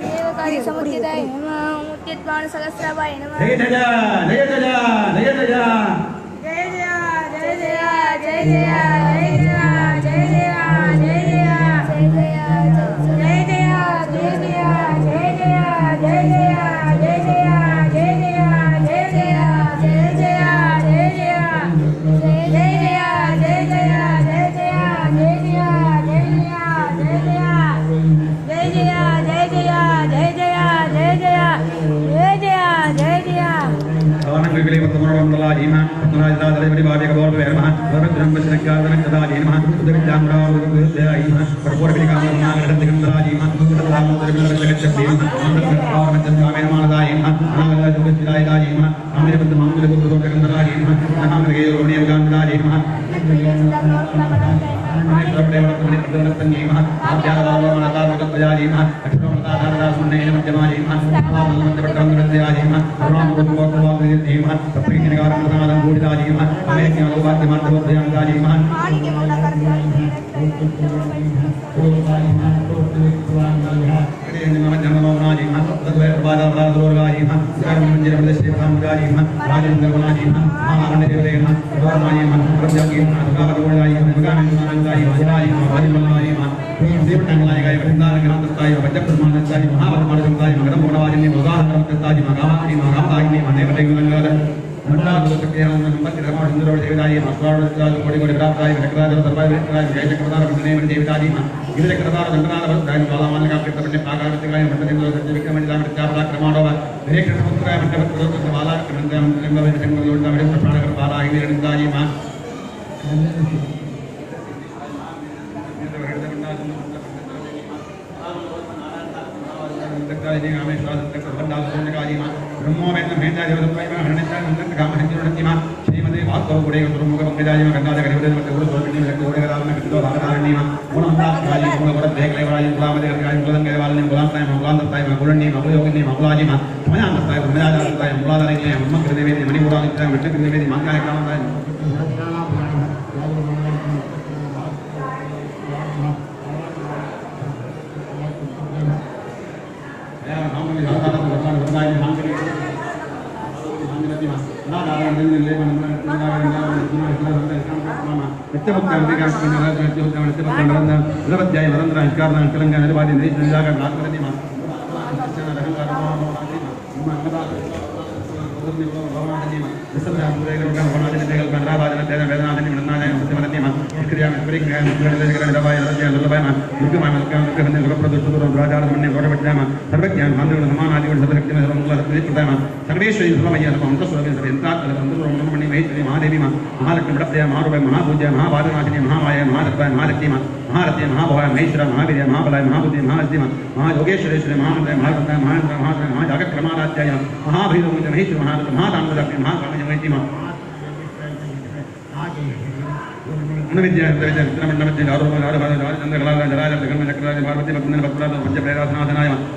Speaker 2: தேவகாரி சமுத்திதாய நமः முத்தியத்வான சகஸ்ரபாய நமः.
Speaker 1: ஜெய ஜெய ஜெய ஜெய ஜெய ஜெய
Speaker 2: ஜெய ஜெய ஜெய ஜெய ஜெய ஜெய ஜெய ஜெய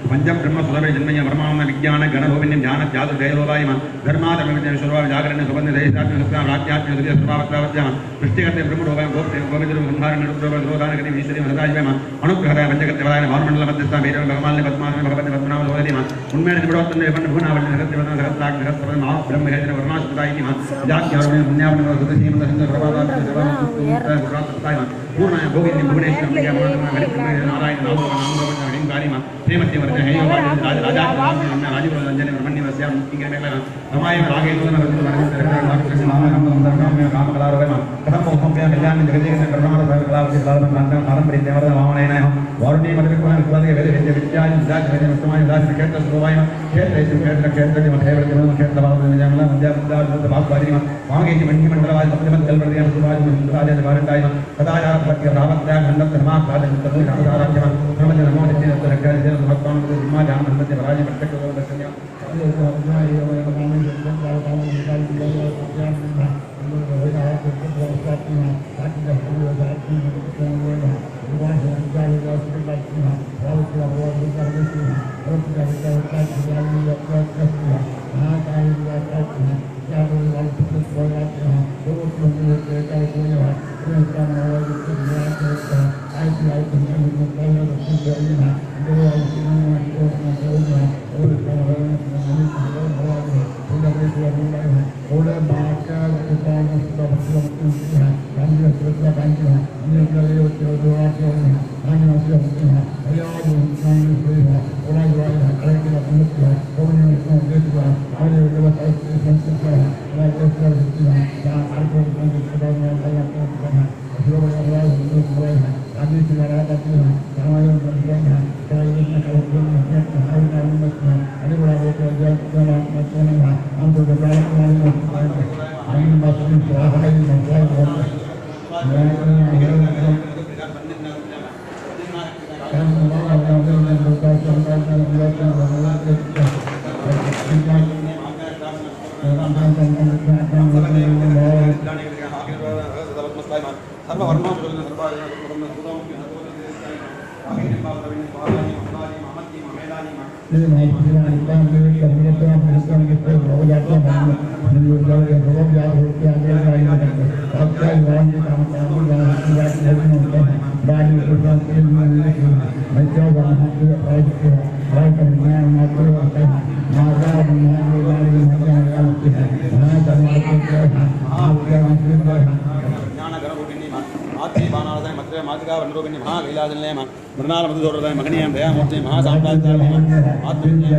Speaker 1: Namaste. पंचम ब्रह्म सुधवे जन्मय ब्रह्मांड विज्ञान गणभोविन्यं ध्यान ध्यात जयलोलायम धर्माधर्मविद्या शुरुवा जागरण सुबंध देशात्म सत्ता राज्यात्म सत्य सर्वावत्तावत्याम सृष्टिकर्ते ब्रह्मडोवयं गोप्ते गोविंदरु संहारण निरुद्रव द्रोदानकति विश्वदेव सदाशिवम अनुग्रहराय पंचकत्यवराय भानुमंडल मध्यस्था भैरव भगवान पद्मासन भगवते पद्मनाभ लोलदिम उन्मेष निबडोत्तन विपन्न भुवनावल्ली नगरदेवता नगरत्राग नगरसभा महा ब्रह्म हेजन वर्णाशुदायिनी जात्यारुण्य पुण्यावण सुदसीमत संग प्रभादात सर्वात्मक पूर्ण भोगिनी भुवनेश्वर प्रिया नारायण नामोगण हरिंकारी मा प्रेमति वर्ज हे राज राजा राजीव रंजन ब्रह्मण्य वस्या मुक्तिगे मेला समाय रागेंद्र नरसिंह नाम काम कलारोगे मा कथम मोहम्य कल्याण जगदेव कर्मण कलावति कलावन कांतम पारंपरिक देवता वामनयन वारुणी मधुर कुल कुलगे वेद विद्या विद्याय विद्या वेद समाय दास क्षेत्र सुवाय क्षेत्र क्षेत्र क्षेत्र के मथे वर्ग में क्षेत्र बाबा जंगला मध्य विद्या बात बारी मा वागे की मंडी मंडलवाज सप्तम कल वर्ग में सुवाज सुराज भारताय सदा या भक्ति रावत्या खंडत धर्मा साधन तत्व रामदाराज्य ब्रह्मज नमो नित्य रक्षाय देव भक्तान ब्रह्मा जान मध्य भराज प्रत्यक्ष दर्शन्य मृणाल मधुदोरदाय मगनियं दयामूर्ति महासाम्राज्याय आत्मज्ञ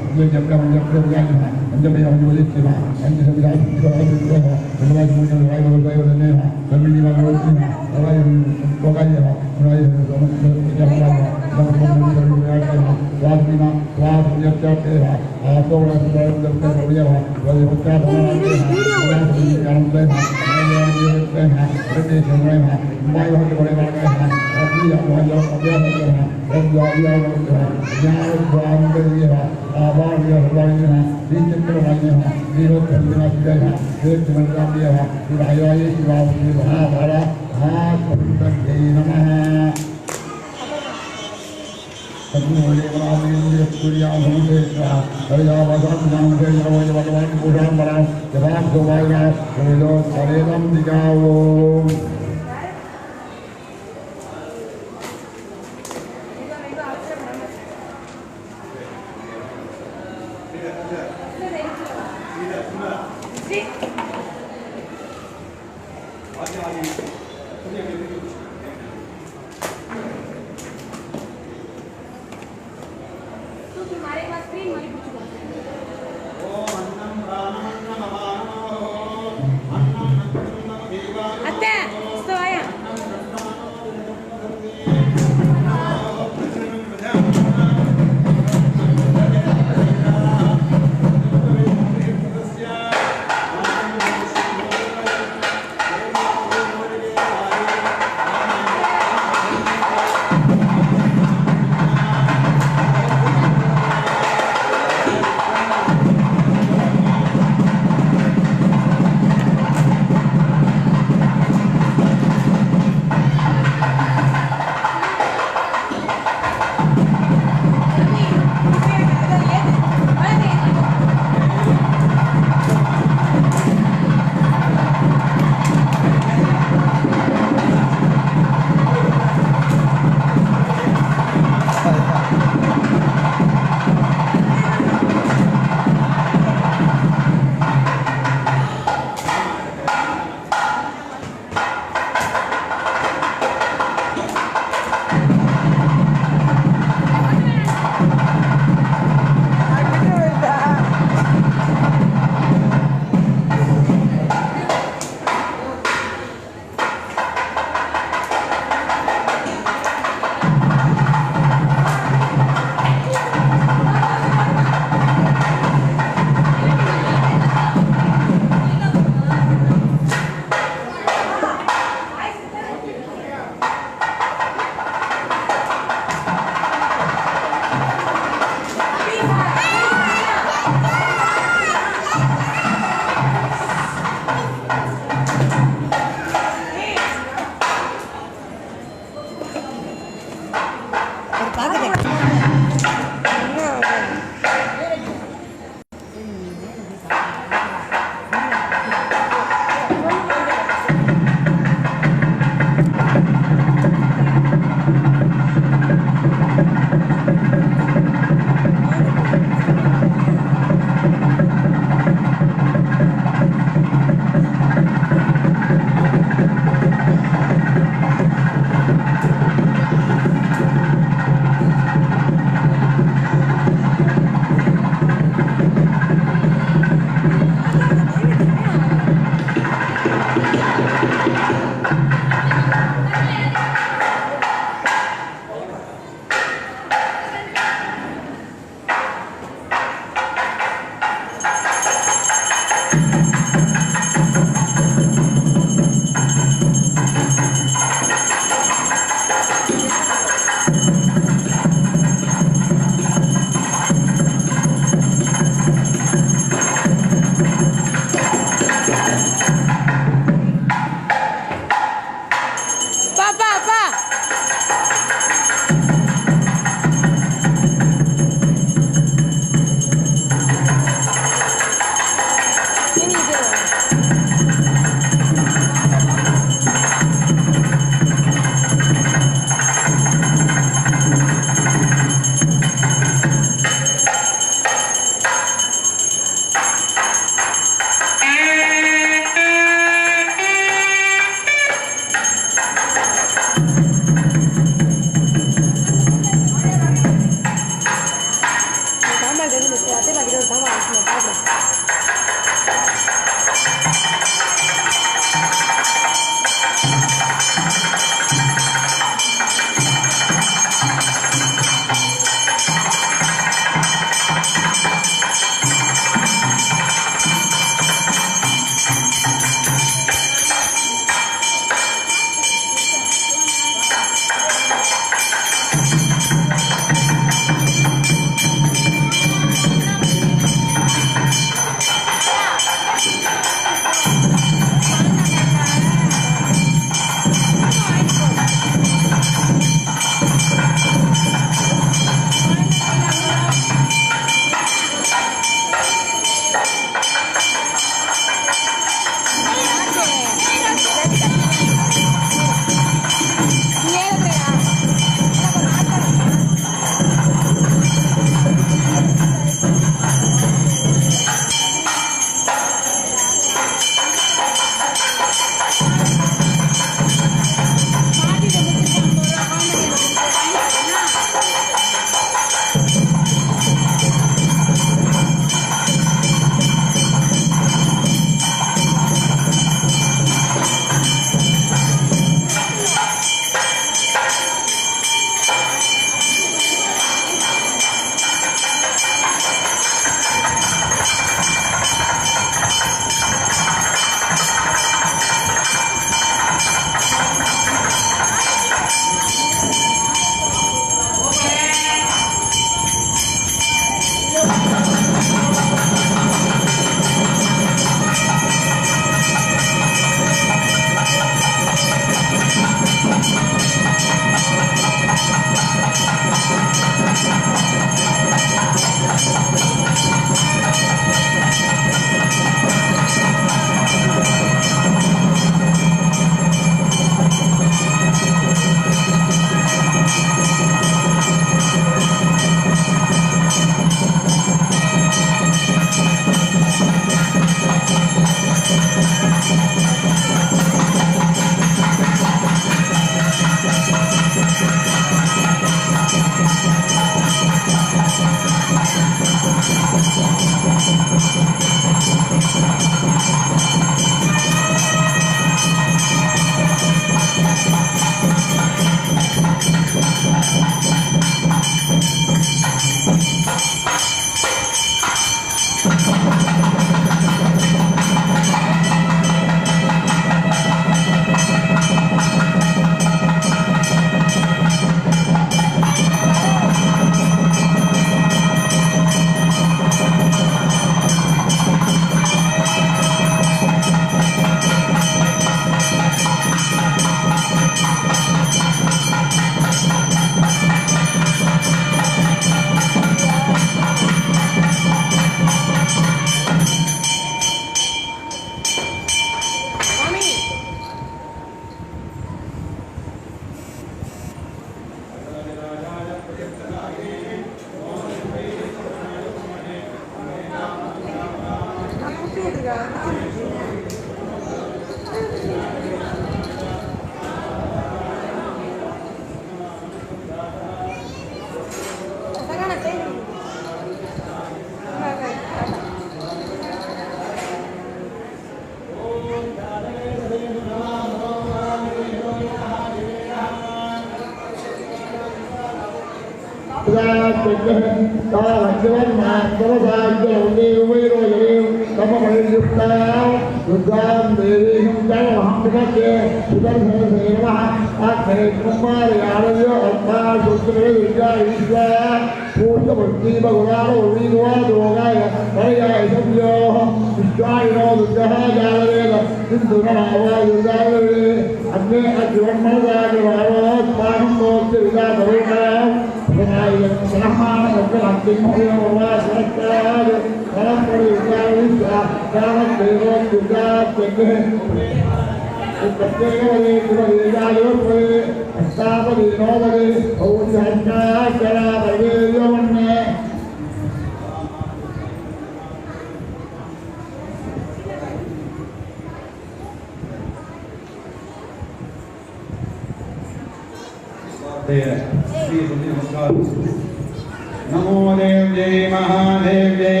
Speaker 1: नमो देव्यै महादेव्यै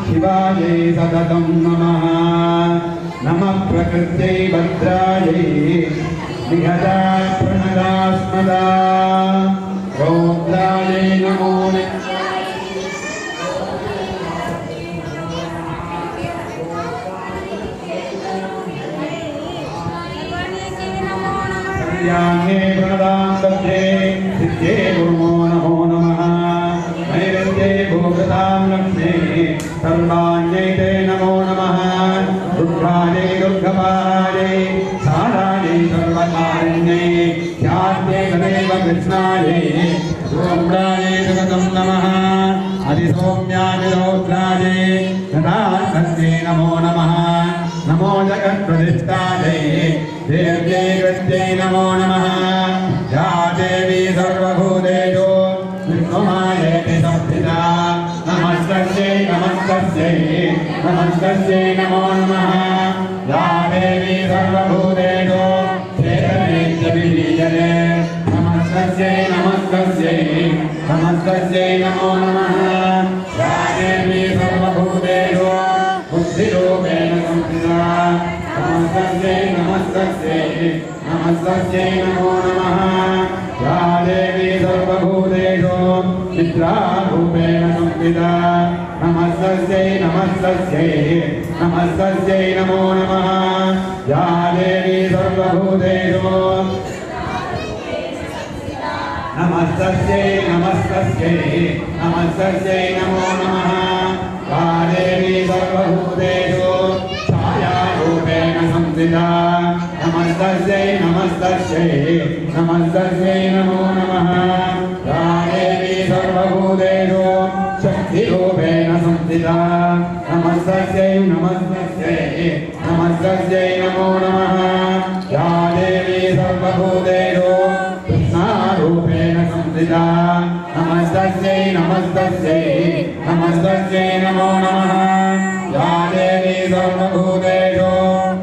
Speaker 1: शिवायै सततं नमः नमः प्रकृत्यै भद्रायै निहता प्रणदा स्मदा रौद्रायै नमो यान्ये प्रणदान्तभ्ये सिद्धे गुरुमो नमो नमः नैवेद्ये भोगतां लक्ष्मे सर्वाण्यै ते नमो नमः दुर्गायै दुर्गमायै सारायै सर्वकारिण्यै ख्यात्यै तदेव कृष्णायै सोम्रायै जगतं नमः अधिसौम्यादिरौद्रायै तदान्तये नमो नमः नमो जगत्प्रतिष्ठायै देव्यै गत्यै नमो नमः या देवी सर्वभूतेषु विष्णुमायेति संस्थिता नमस्तस्यै नमस्तस्यै नमस्तस्यै नमो नमः या देवी सर्वभूतेषु क्षेत्रमेत्यभिधीयते नमस्तस्यै नमस्तस्यै नमस्तस्यै नमो नमः या देवी सर्वभूतेषु बुद्धिरूपेण संस्थिता नमस्तस्यै नमस्तस्यै नमस्तस्यै नमो नमः या देवी सर्वभूतेषु चित्रारूपेण संस्थिता नमस्तस्यै नमस्तस्यै नमस्तस्यै नमो नमः या देवी सर्वभूतेषु नमस्तस्यै नमस्तस्यै नमस्तस्यै नमो नमः या देवी सर्वभूतेषु छायारूपेण संस्थिता नमस्तस्यै नमस्तस्यै नमस्तस्यै नमो नमः या देवी सर्वभूतेषु शक्तिरूपेण संस्थिता नमस्तस्यै नमस्तस्यै नमस्तस्यै नमो नमः या देवी सर्वभूतेषु कृष्णारूपेण संस्थिता नमस्तस्यै नमस्तस्यै नमस्तस्यै नमो नमः या देवी सर्वभूतेषु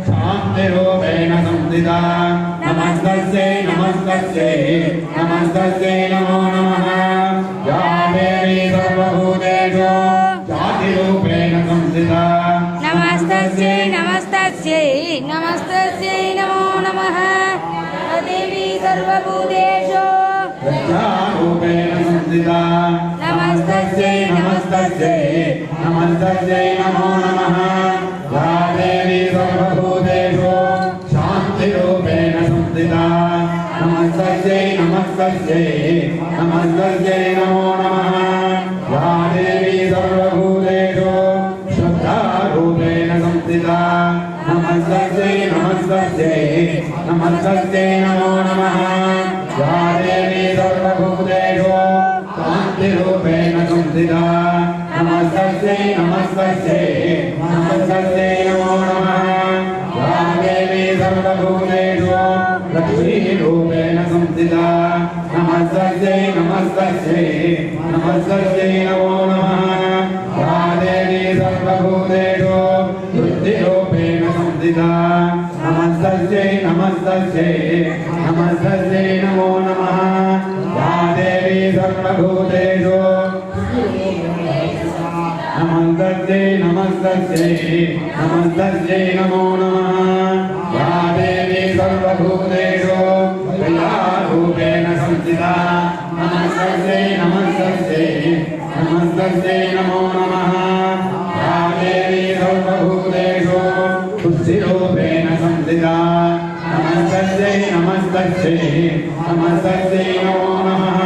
Speaker 1: शान्तिरूपेण संस्थिता नमस्तस्यै नमस्तस्यै नमस्तस्यै नमो नमः या देवी सर्वभूतेषु जातिरूपेण संस्थिता
Speaker 2: नमस्तस्यै नमस्तस्यै नमस्तस्यै नमो नमः या देवी सर्वभूतेषु
Speaker 1: प्रज्ञारूपेण संस्थिता नमस्तस्यै नमस्तस्यै नमस्तस्यै नमो नमः या देवी सर्वभूतेषु शान्तिरूपेण संस्थिता नमस्तस्यै नमस्तस्यै नमस्तस्यै नमो नमः या देवी सर्वभूतेषु श्रद्धारूपेण संस्थिता नमस्तस्यै नमस्तस्यै नमस्तस्यै नमो नमः या देवी सर्वभूतेषु शान्तिरूपेण संस्थिता नमस्तस्यै नमस्तस्यै नमस्तस्यै नमो नमः या देवी सर्वभूतेषु लक्ष्मीरूपेण संस्थिता नमस्तस्यै नमस्तस्यै नमस्तस्यै नमो नमः या देवी सर्वभूतेषु सर्वभूतेषु नमस्तस्यै नमस्तस्यै नमस्तस्यै नमो नमः या देवी सर्वभूतेषु क्रियारूपेण संस्थिता नमस्तस्यै नमस्तस्यै नमस्तस्यै नमो नमः या देवी सर्वभूतेषु तुष्टिरूपेण संस्थिता नमस्तस्यै नमस्तस्यै नमस्तस्यै नमो नमः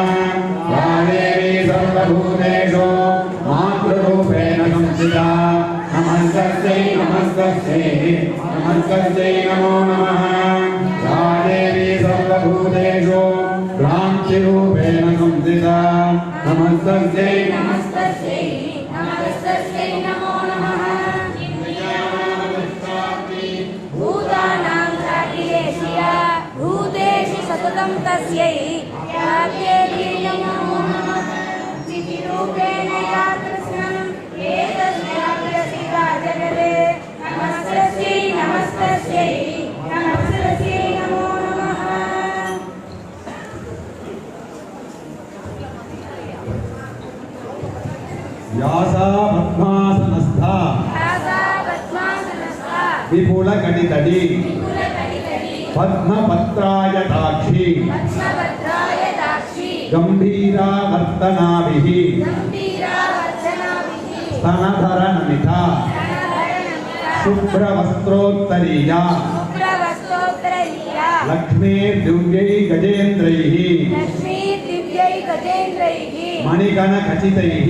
Speaker 1: या देवी सर्वभूतेषु मातृरूपेण संस्थिता नमस्तस्यै नमस्तस्यै नमस्तस्यै नमो नमः या देवी सर्वभूतेषु क्रान्तिरूपेण संस्थिता नमस्तस्यै
Speaker 2: नमस्तस्यै नमस्तस्यै नमो नमः भूतानां साक्षिरेष्या भूतेषु सततं तस्यै या देवी नमो नमः चितिरूपेण या कृष्णम् एतस्याग्रसिता जगते नमस्तस्यै नमस्तस्यै नमस्तस्यै नमो नमः
Speaker 1: व्यासा पद्मासनस्था विपुलकटितटी पद्मपत्रायताक्षी गंभीरा वर्तनाभिः स्तनधरनमिता शुभ्रवस्त्रोत्तरीया लक्ष्मीर्दिव्यै गजेन्द्रैः मणिकणखचितैः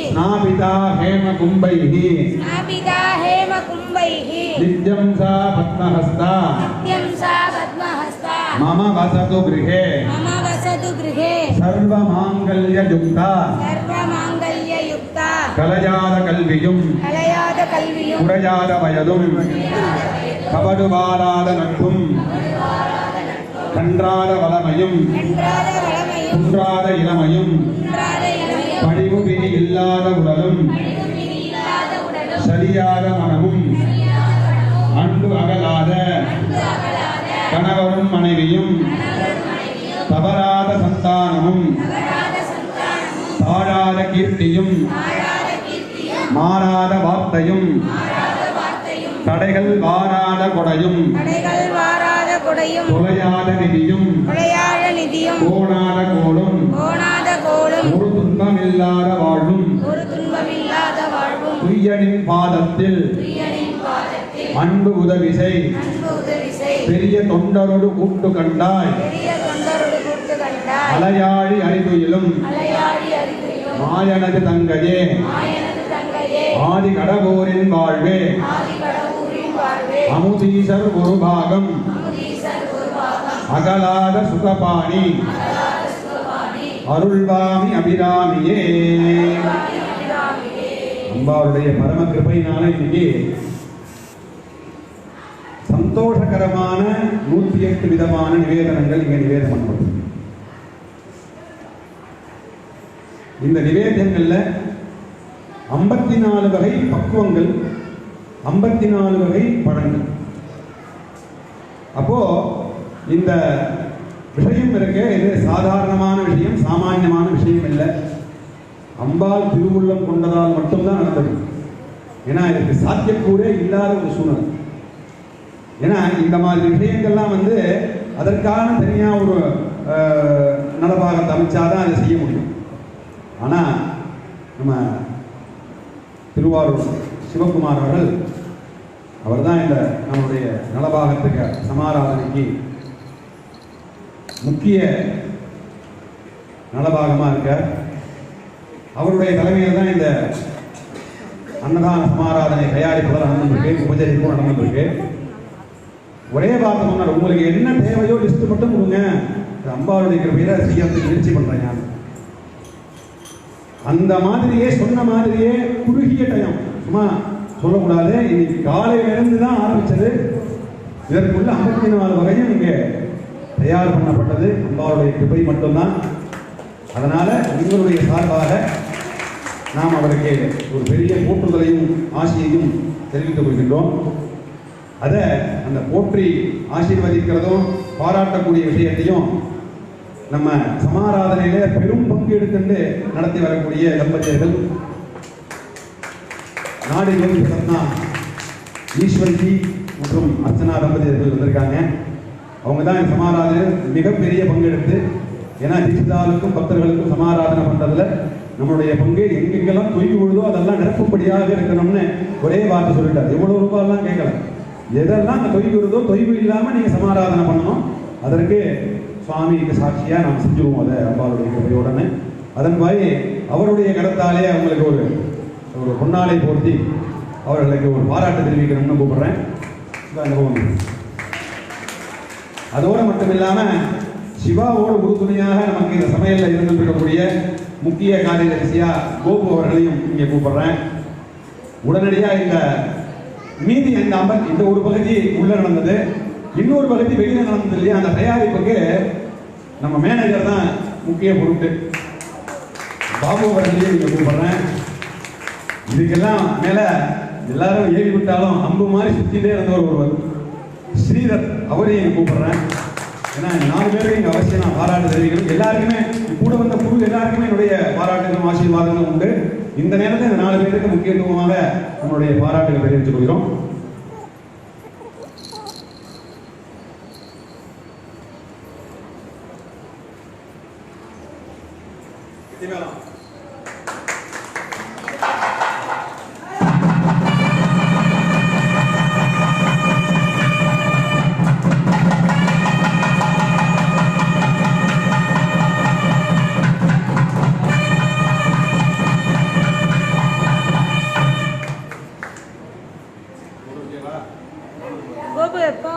Speaker 1: स्नापिता हेमकुम्भैः नित्यं सा पद्महस्ता मम वसतु गृहे सर्वमाङ्गल्ययुक्ता कलयादकल्वियुं पुरयादवयदुं कपटुबालादनक्कुं கன்றாத குன்றாத இளமையும் படிவு பிடி இல்லாத உடலும் சரியாத மனமும் அன்பு அகலாத கணவரும் மனைவியும் தவறாத சந்தானமும் தாழாத கீர்த்தியும் மாறாத வார்த்தையும் தடைகள் வாராத கொடையும் தொலையாத நிதியும் கோணாத கோளும் ஒரு துன்பமில்லாத வாழ்வும் துய்யனின் பாதத்தில் அன்பு உதவி செய் பெரிய தொண்டரோடு கூட்டு கண்டாய் அலையாழி அறிதுயிலும் மாயனது தங்கையே ஆதி கடவோரின் வாழ்வே அமுதீசர் ஒரு பாகம் அகலாத சுகபாணி அருள்வாமி அபிராமியே. அம்பாவுடைய பரம கிருபையினால இன்னைக்கு சந்தோஷகரமான 108 விதமான நிவேதனங்கள் இங்கே நிவேதனம் பண்ணப்படும். இந்த நிவேதனங்கள்ல 54 வகை பக்குவங்கள், 54 வகை பழங்கள். அப்போ இந்த விஷயம் இருக்க இது சாதாரணமான விஷயம், சாமானியமான விஷயம் இல்லை. அம்பாள் திருவுள்ளம் கொண்டதால் மட்டும்தான் நடந்தது. ஏன்னா இதுக்கு சாத்தியக்கூறே இல்லாத ஒரு சூழ்நிலை. ஏன்னா இந்த மாதிரி விஷயங்கள்லாம் வந்து அதற்கான தனியாக ஒரு நலபாகத்தை அமைச்சாதான் அதை செய்ய முடியும். ஆனால் நம்ம திருவாரூர் சிவகுமார் அவர் தான் இந்த நம்முடைய நலபாகத்துக்கு சமாராதனைக்கு முக்கிய நலபாகமாக இருக்கார். அவருடைய தலைமையில் தான் இந்த அன்னதான சமாராதனை தயாரிப்புகள் நடந்துருக்கு, உபச்சரிப்பும் நடந்துருக்கு. ஒரே வார்த்தை சொன்னார், உங்களுக்கு என்ன தேவையோ லிஸ்ட் மட்டும் கொடுங்க, அம்பாளுடைய கிருபையில செய்யறதுக்கு முயற்சி பண்றேன். அந்த மாதிரியே சொன்ன மாதிரியே குறுகிய டைம், சும்மா சொல்லக்கூடாது. இன்னைக்கு காலையிலிருந்து தான் ஆரம்பிச்சது. இதற்குள்ள 54 வகையும் இங்கே தயார் பண்ணப்பட்டது அம்பாளுடைய கிருபை மட்டும்தான். அதனால உங்களுடைய சார்பாக நாம் அவருக்கு ஒரு பெரிய போற்றுதலையும் ஆசியையும் தெரிவித்துக் கொள்கின்றோம். அதை அந்த போற்றி ஆசீர்வதிக்கிறதும் பாராட்டக்கூடிய விஷயத்தையும்
Speaker 4: நம்ம சமாராதனையில பெரும் பங்கு எடுத்துட்டு நடத்தி வரக்கூடிய தம்பதியர்கள் நாடு சத்னா ஈஸ்வர்ஜி மற்றும் அர்ச்சனா தம்பதியர்கள் வந்திருக்காங்க. அவங்க தான் சமாராதனை மிகப்பெரிய பங்கெடுத்து, ஏன்னா தீட்சிதாளுக்கும் பக்தர்களுக்கும் சமாராதனை பண்றதுல நம்மளுடைய பங்கு எங்கெங்கெல்லாம் தொய்வு விழுதோ அதெல்லாம் நிரப்பும்படியாக இருக்கணும்னு ஒரே வார்த்தை சொல்லிட்டார். எவ்வளவு ரூபாயெல்லாம் கேட்கல, எதெல்லாம் அந்த தொய்வு விழுதோ தொய்வு இல்லாம நீங்க சமாராதனை பண்ணணும். அதற்கு சுவாமிக்கு சாட்சியா நாம் செஞ்சுருவோம் அதை அம்பாளுடைய கிருபையுடனே. அதன் மாதிரி அவருடைய கருத்தாலே அவங்களுக்கு ஒரு பொன்னாலை போர்த்தி அவர்களுக்கு ஒரு பாராட்டு தெரிவிக்கணும்னு கூப்பிடுறேன். அதோடு மட்டும் இல்லாம சிவாவோட உறுதுணையாக நமக்கு இந்த சமையல்ல இருந்திருக்கக்கூடிய முக்கிய காரியதரிசியா கோபு அவர்களையும் இங்கே கூப்பிடுறேன். உடனடியா இந்த மீதி இந்த ஒரு பகுதி உள்ள நடந்தது, இன்னொரு பகுதி வெளியில நடந்தது இல்லையா, அந்த தயாரிப்புக்கு நம்ம மேனேஜர் தான் முக்கிய பொருட்டு. பாபு அவர்களையும் இங்கே கூப்பிடுறேன். இதுக்கெல்லாம் மேல எல்லாரும் ஏறி விட்டாலும் அம்பு மாதிரி சுத்திட்டே இருந்தவர் ஒருவர் ஸ்ரீதர், அவரையும் கூப்பிடுறேன். ஏன்னா 4 பேருக்கு இங்க அவசியம் நான் பாராட்டு தெரிவிக்கணும். எல்லாருக்குமே கூட வந்த குழு எல்லாருக்குமே என்னுடைய பாராட்டுகளும் ஆசீர்வாதங்களும் உண்டு. இந்த நேரத்தில் இந்த 4 பேருக்கு முக்கியத்துவமாக நம்மளுடைய பாராட்டுகள் தெரிவித்துக் கொள்கிறோம்.
Speaker 2: கோபு எப்போ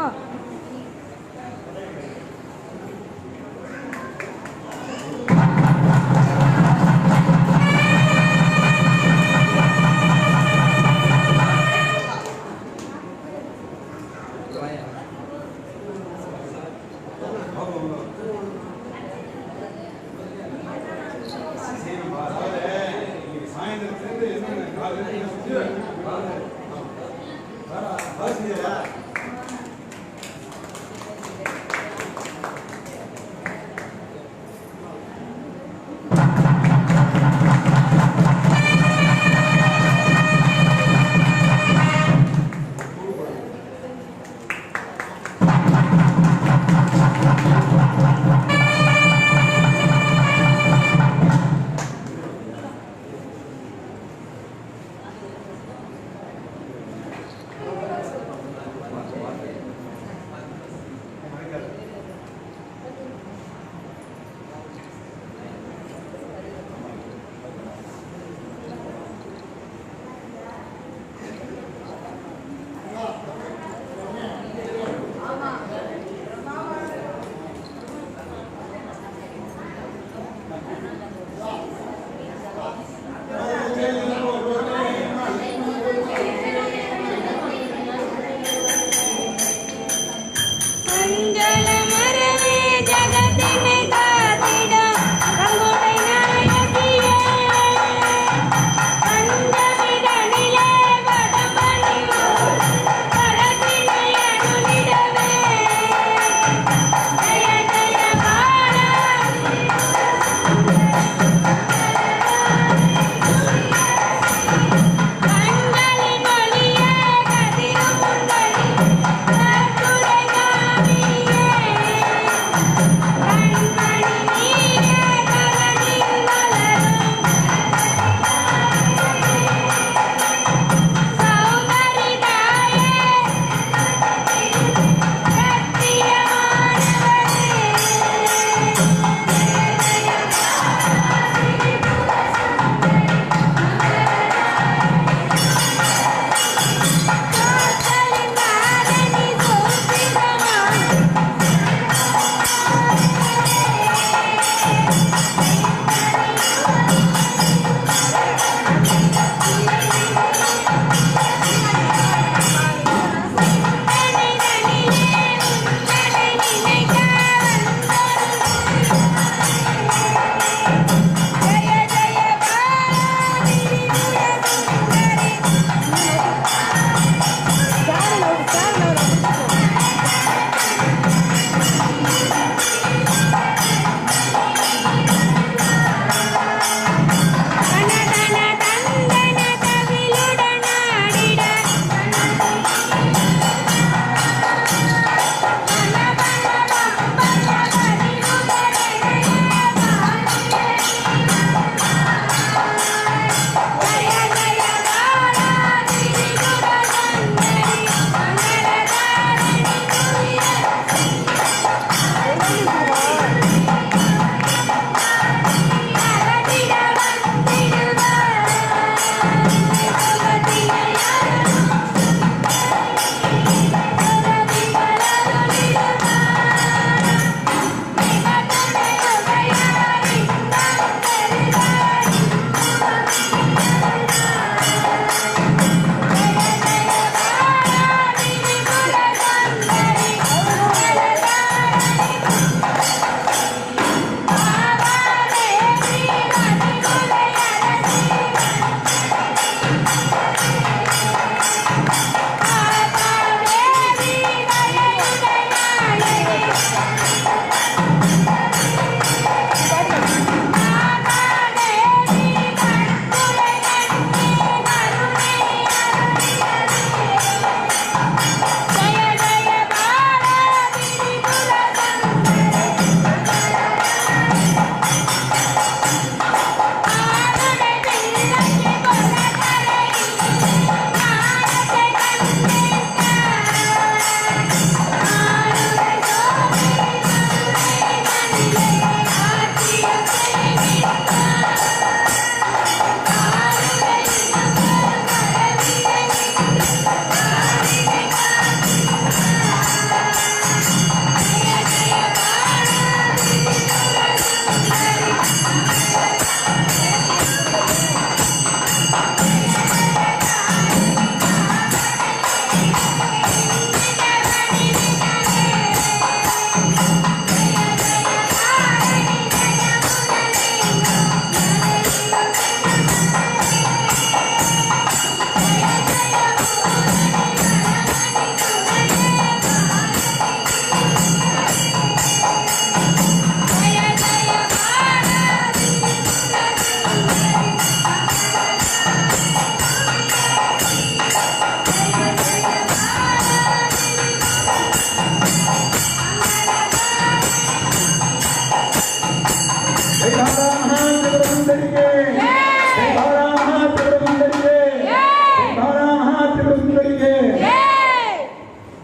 Speaker 1: सुंदरी के जय बाला महात्रिपुर सुंदरी के जय बाला महात्रिपुर सुंदरी के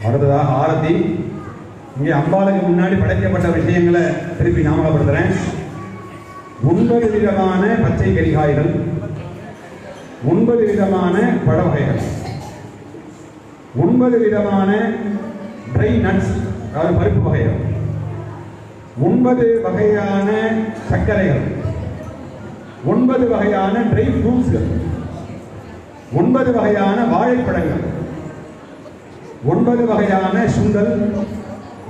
Speaker 1: அடுத்ததா ஆரத்தி. இங்கே அம்பாளுக்கு முன்னாடி படைக்கப்பட்ட விஷயங்களை திருப்பி ஞாபகப்படுத்துறேன். 9 விதமான பச்சை கரிகாய்கள், 9 விதமான பழ வகைகள், 9 விதமான ட்ரை நட்ஸ் அதாவது பருப்பு வகைகள், 9 வகையான சர்க்கரைகள், 9 வகையான ட்ரை ஃப்ரூட்ஸ்கள், 9 வகையான வாழைப்பழங்கள், 9 வகையான சுண்டல்,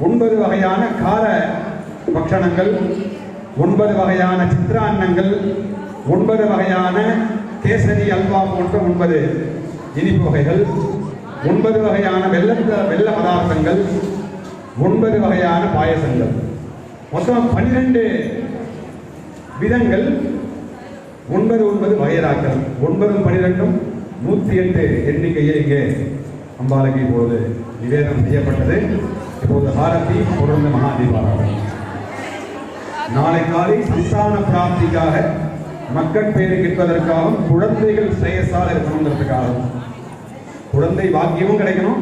Speaker 1: 9 வகையான கார பக்ஷணங்கள், 9 வகையான சித்திரான்னங்கள், 9 வகையான கேசரி அல்வா போன்ற 9 இனிப்பு வகைகள், 9 வகையான வெள்ள பதார்த்தங்கள், 9 வகையான பாயசங்கள், மொத்தம் 12 விதங்கள், 9 வகைராக்கள், 9 12 108 எண்ணிக்கையில் இங்கே அம்பாளுக்கு இப்பொழுது நிவேதனம் செய்யப்பட்டது. இப்போது ஆரத்தி தொடர்ந்து மகா தீபாராதனை. நாளை காலை சந்தான பிராப்திக்காக மக்கள் பேரு கேட்பதற்காகவும் குழந்தைகள் ஸ்ரேயஸாக இருக்கணுங்கிறதுக்காகவும் குழந்தை பாக்கியமும் கிடைக்கணும்,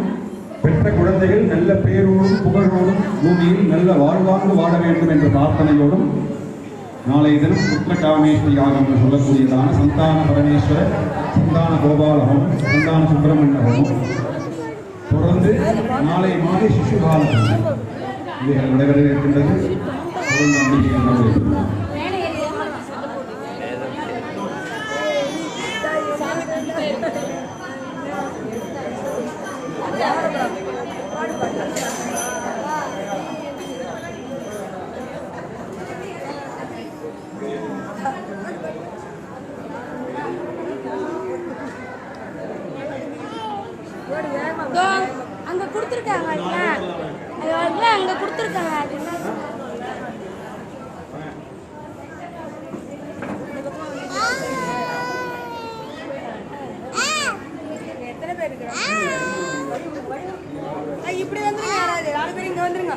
Speaker 1: பெற்ற குழந்தைகள் நல்ல பேரோடும் புகழோடும் பூமியில் நல்ல வாழ்வாங்கு வாழ வேண்டும் என்ற பிரார்த்தனையோடும் நாளை தினம் புத்திரகாமேஸ்வரி யாகம் என்று சொல்லக்கூடியதான சந்தான பரமேஸ்வரர், சந்தான கோபாலகம், சந்தான சுப்பிரமணியகம், தொடர்ந்து நாளை மாலை சிசுகாலம் இவைகள் நடைபெற இருக்கின்றது. தொடர்ந்து நம்பிக்கையில் நடைபெறுகிறது.
Speaker 2: அங்க கொடுத்துருக்காங்க, அங்க கொடுத்துருக்காங்க. எத்தனை பேர் இருக்கிறாங்க? இப்படி வந்துருங்க, யாராவது 4 பேர் இங்க வந்துருங்க.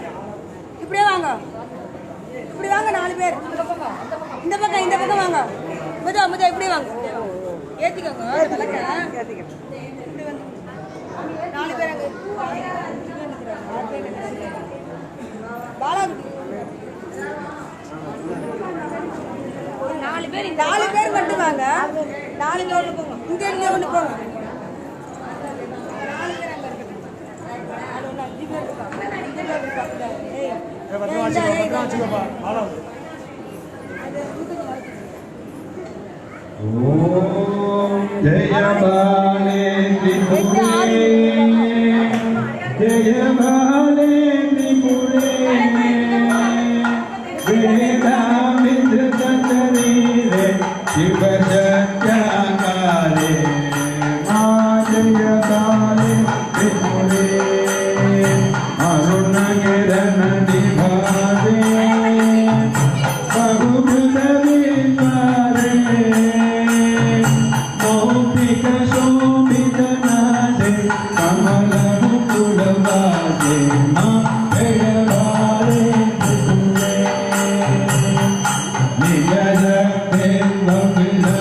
Speaker 2: இப்படியே வாங்க, இப்படி வாங்க 4 பேர். இந்த பக்கம் வாங்க. முதல் இப்படி வாங்க, ஏத்திக்கோங்க விளக்க. இப்படி வந்து 4 பேர் அங்க பாலாகுடி 4 பேர் மட்டும் வாங்க. 4 இங்க ஒண்ணு போங்க, இங்க ஒண்ணு போங்க. 4 பேர் அங்க இருக்கு. அது ஒண்ணு 5 பேர் இருக்காங்க. 5 பேர் இருக்காங்க. ஏய் பத்ராச்சுப்பா பாலாகுடி.
Speaker 1: ஓம் ஜெய பாலே திரிபுரே, ஜெய பாலே திரிபுரே, வேதாமித்ர சரீரே சிவ சத்யாகாரே, மா ஜெய பாலே திரிபுரே, அருணகிரண நிபாதே, பகுபுத விசாரே, மௌபிக சோபித நாதே, கமல முகுலவாதே, மா ஜெய பாலே திரிபுரே, நிஜ ஜகதே வபிலா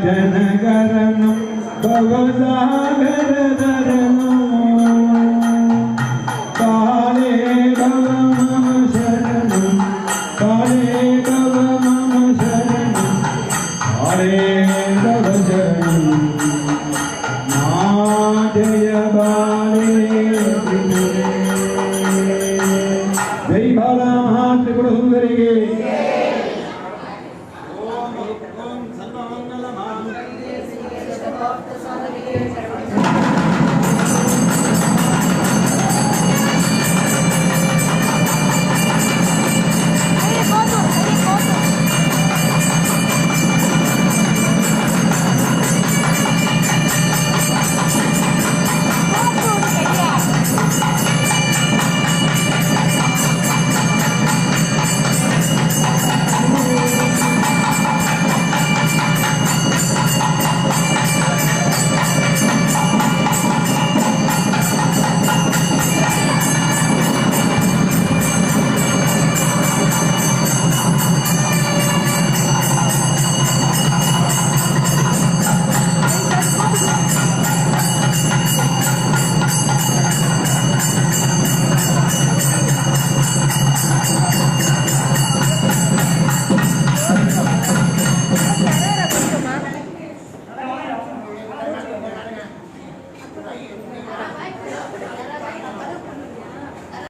Speaker 1: जनगरणं भवसागरधरणं काले भव मम शरणं काले भव मम शरणं काले भव शरणं जय बाले त्रिपुरे जय बाला त्रिपुर सुंदरी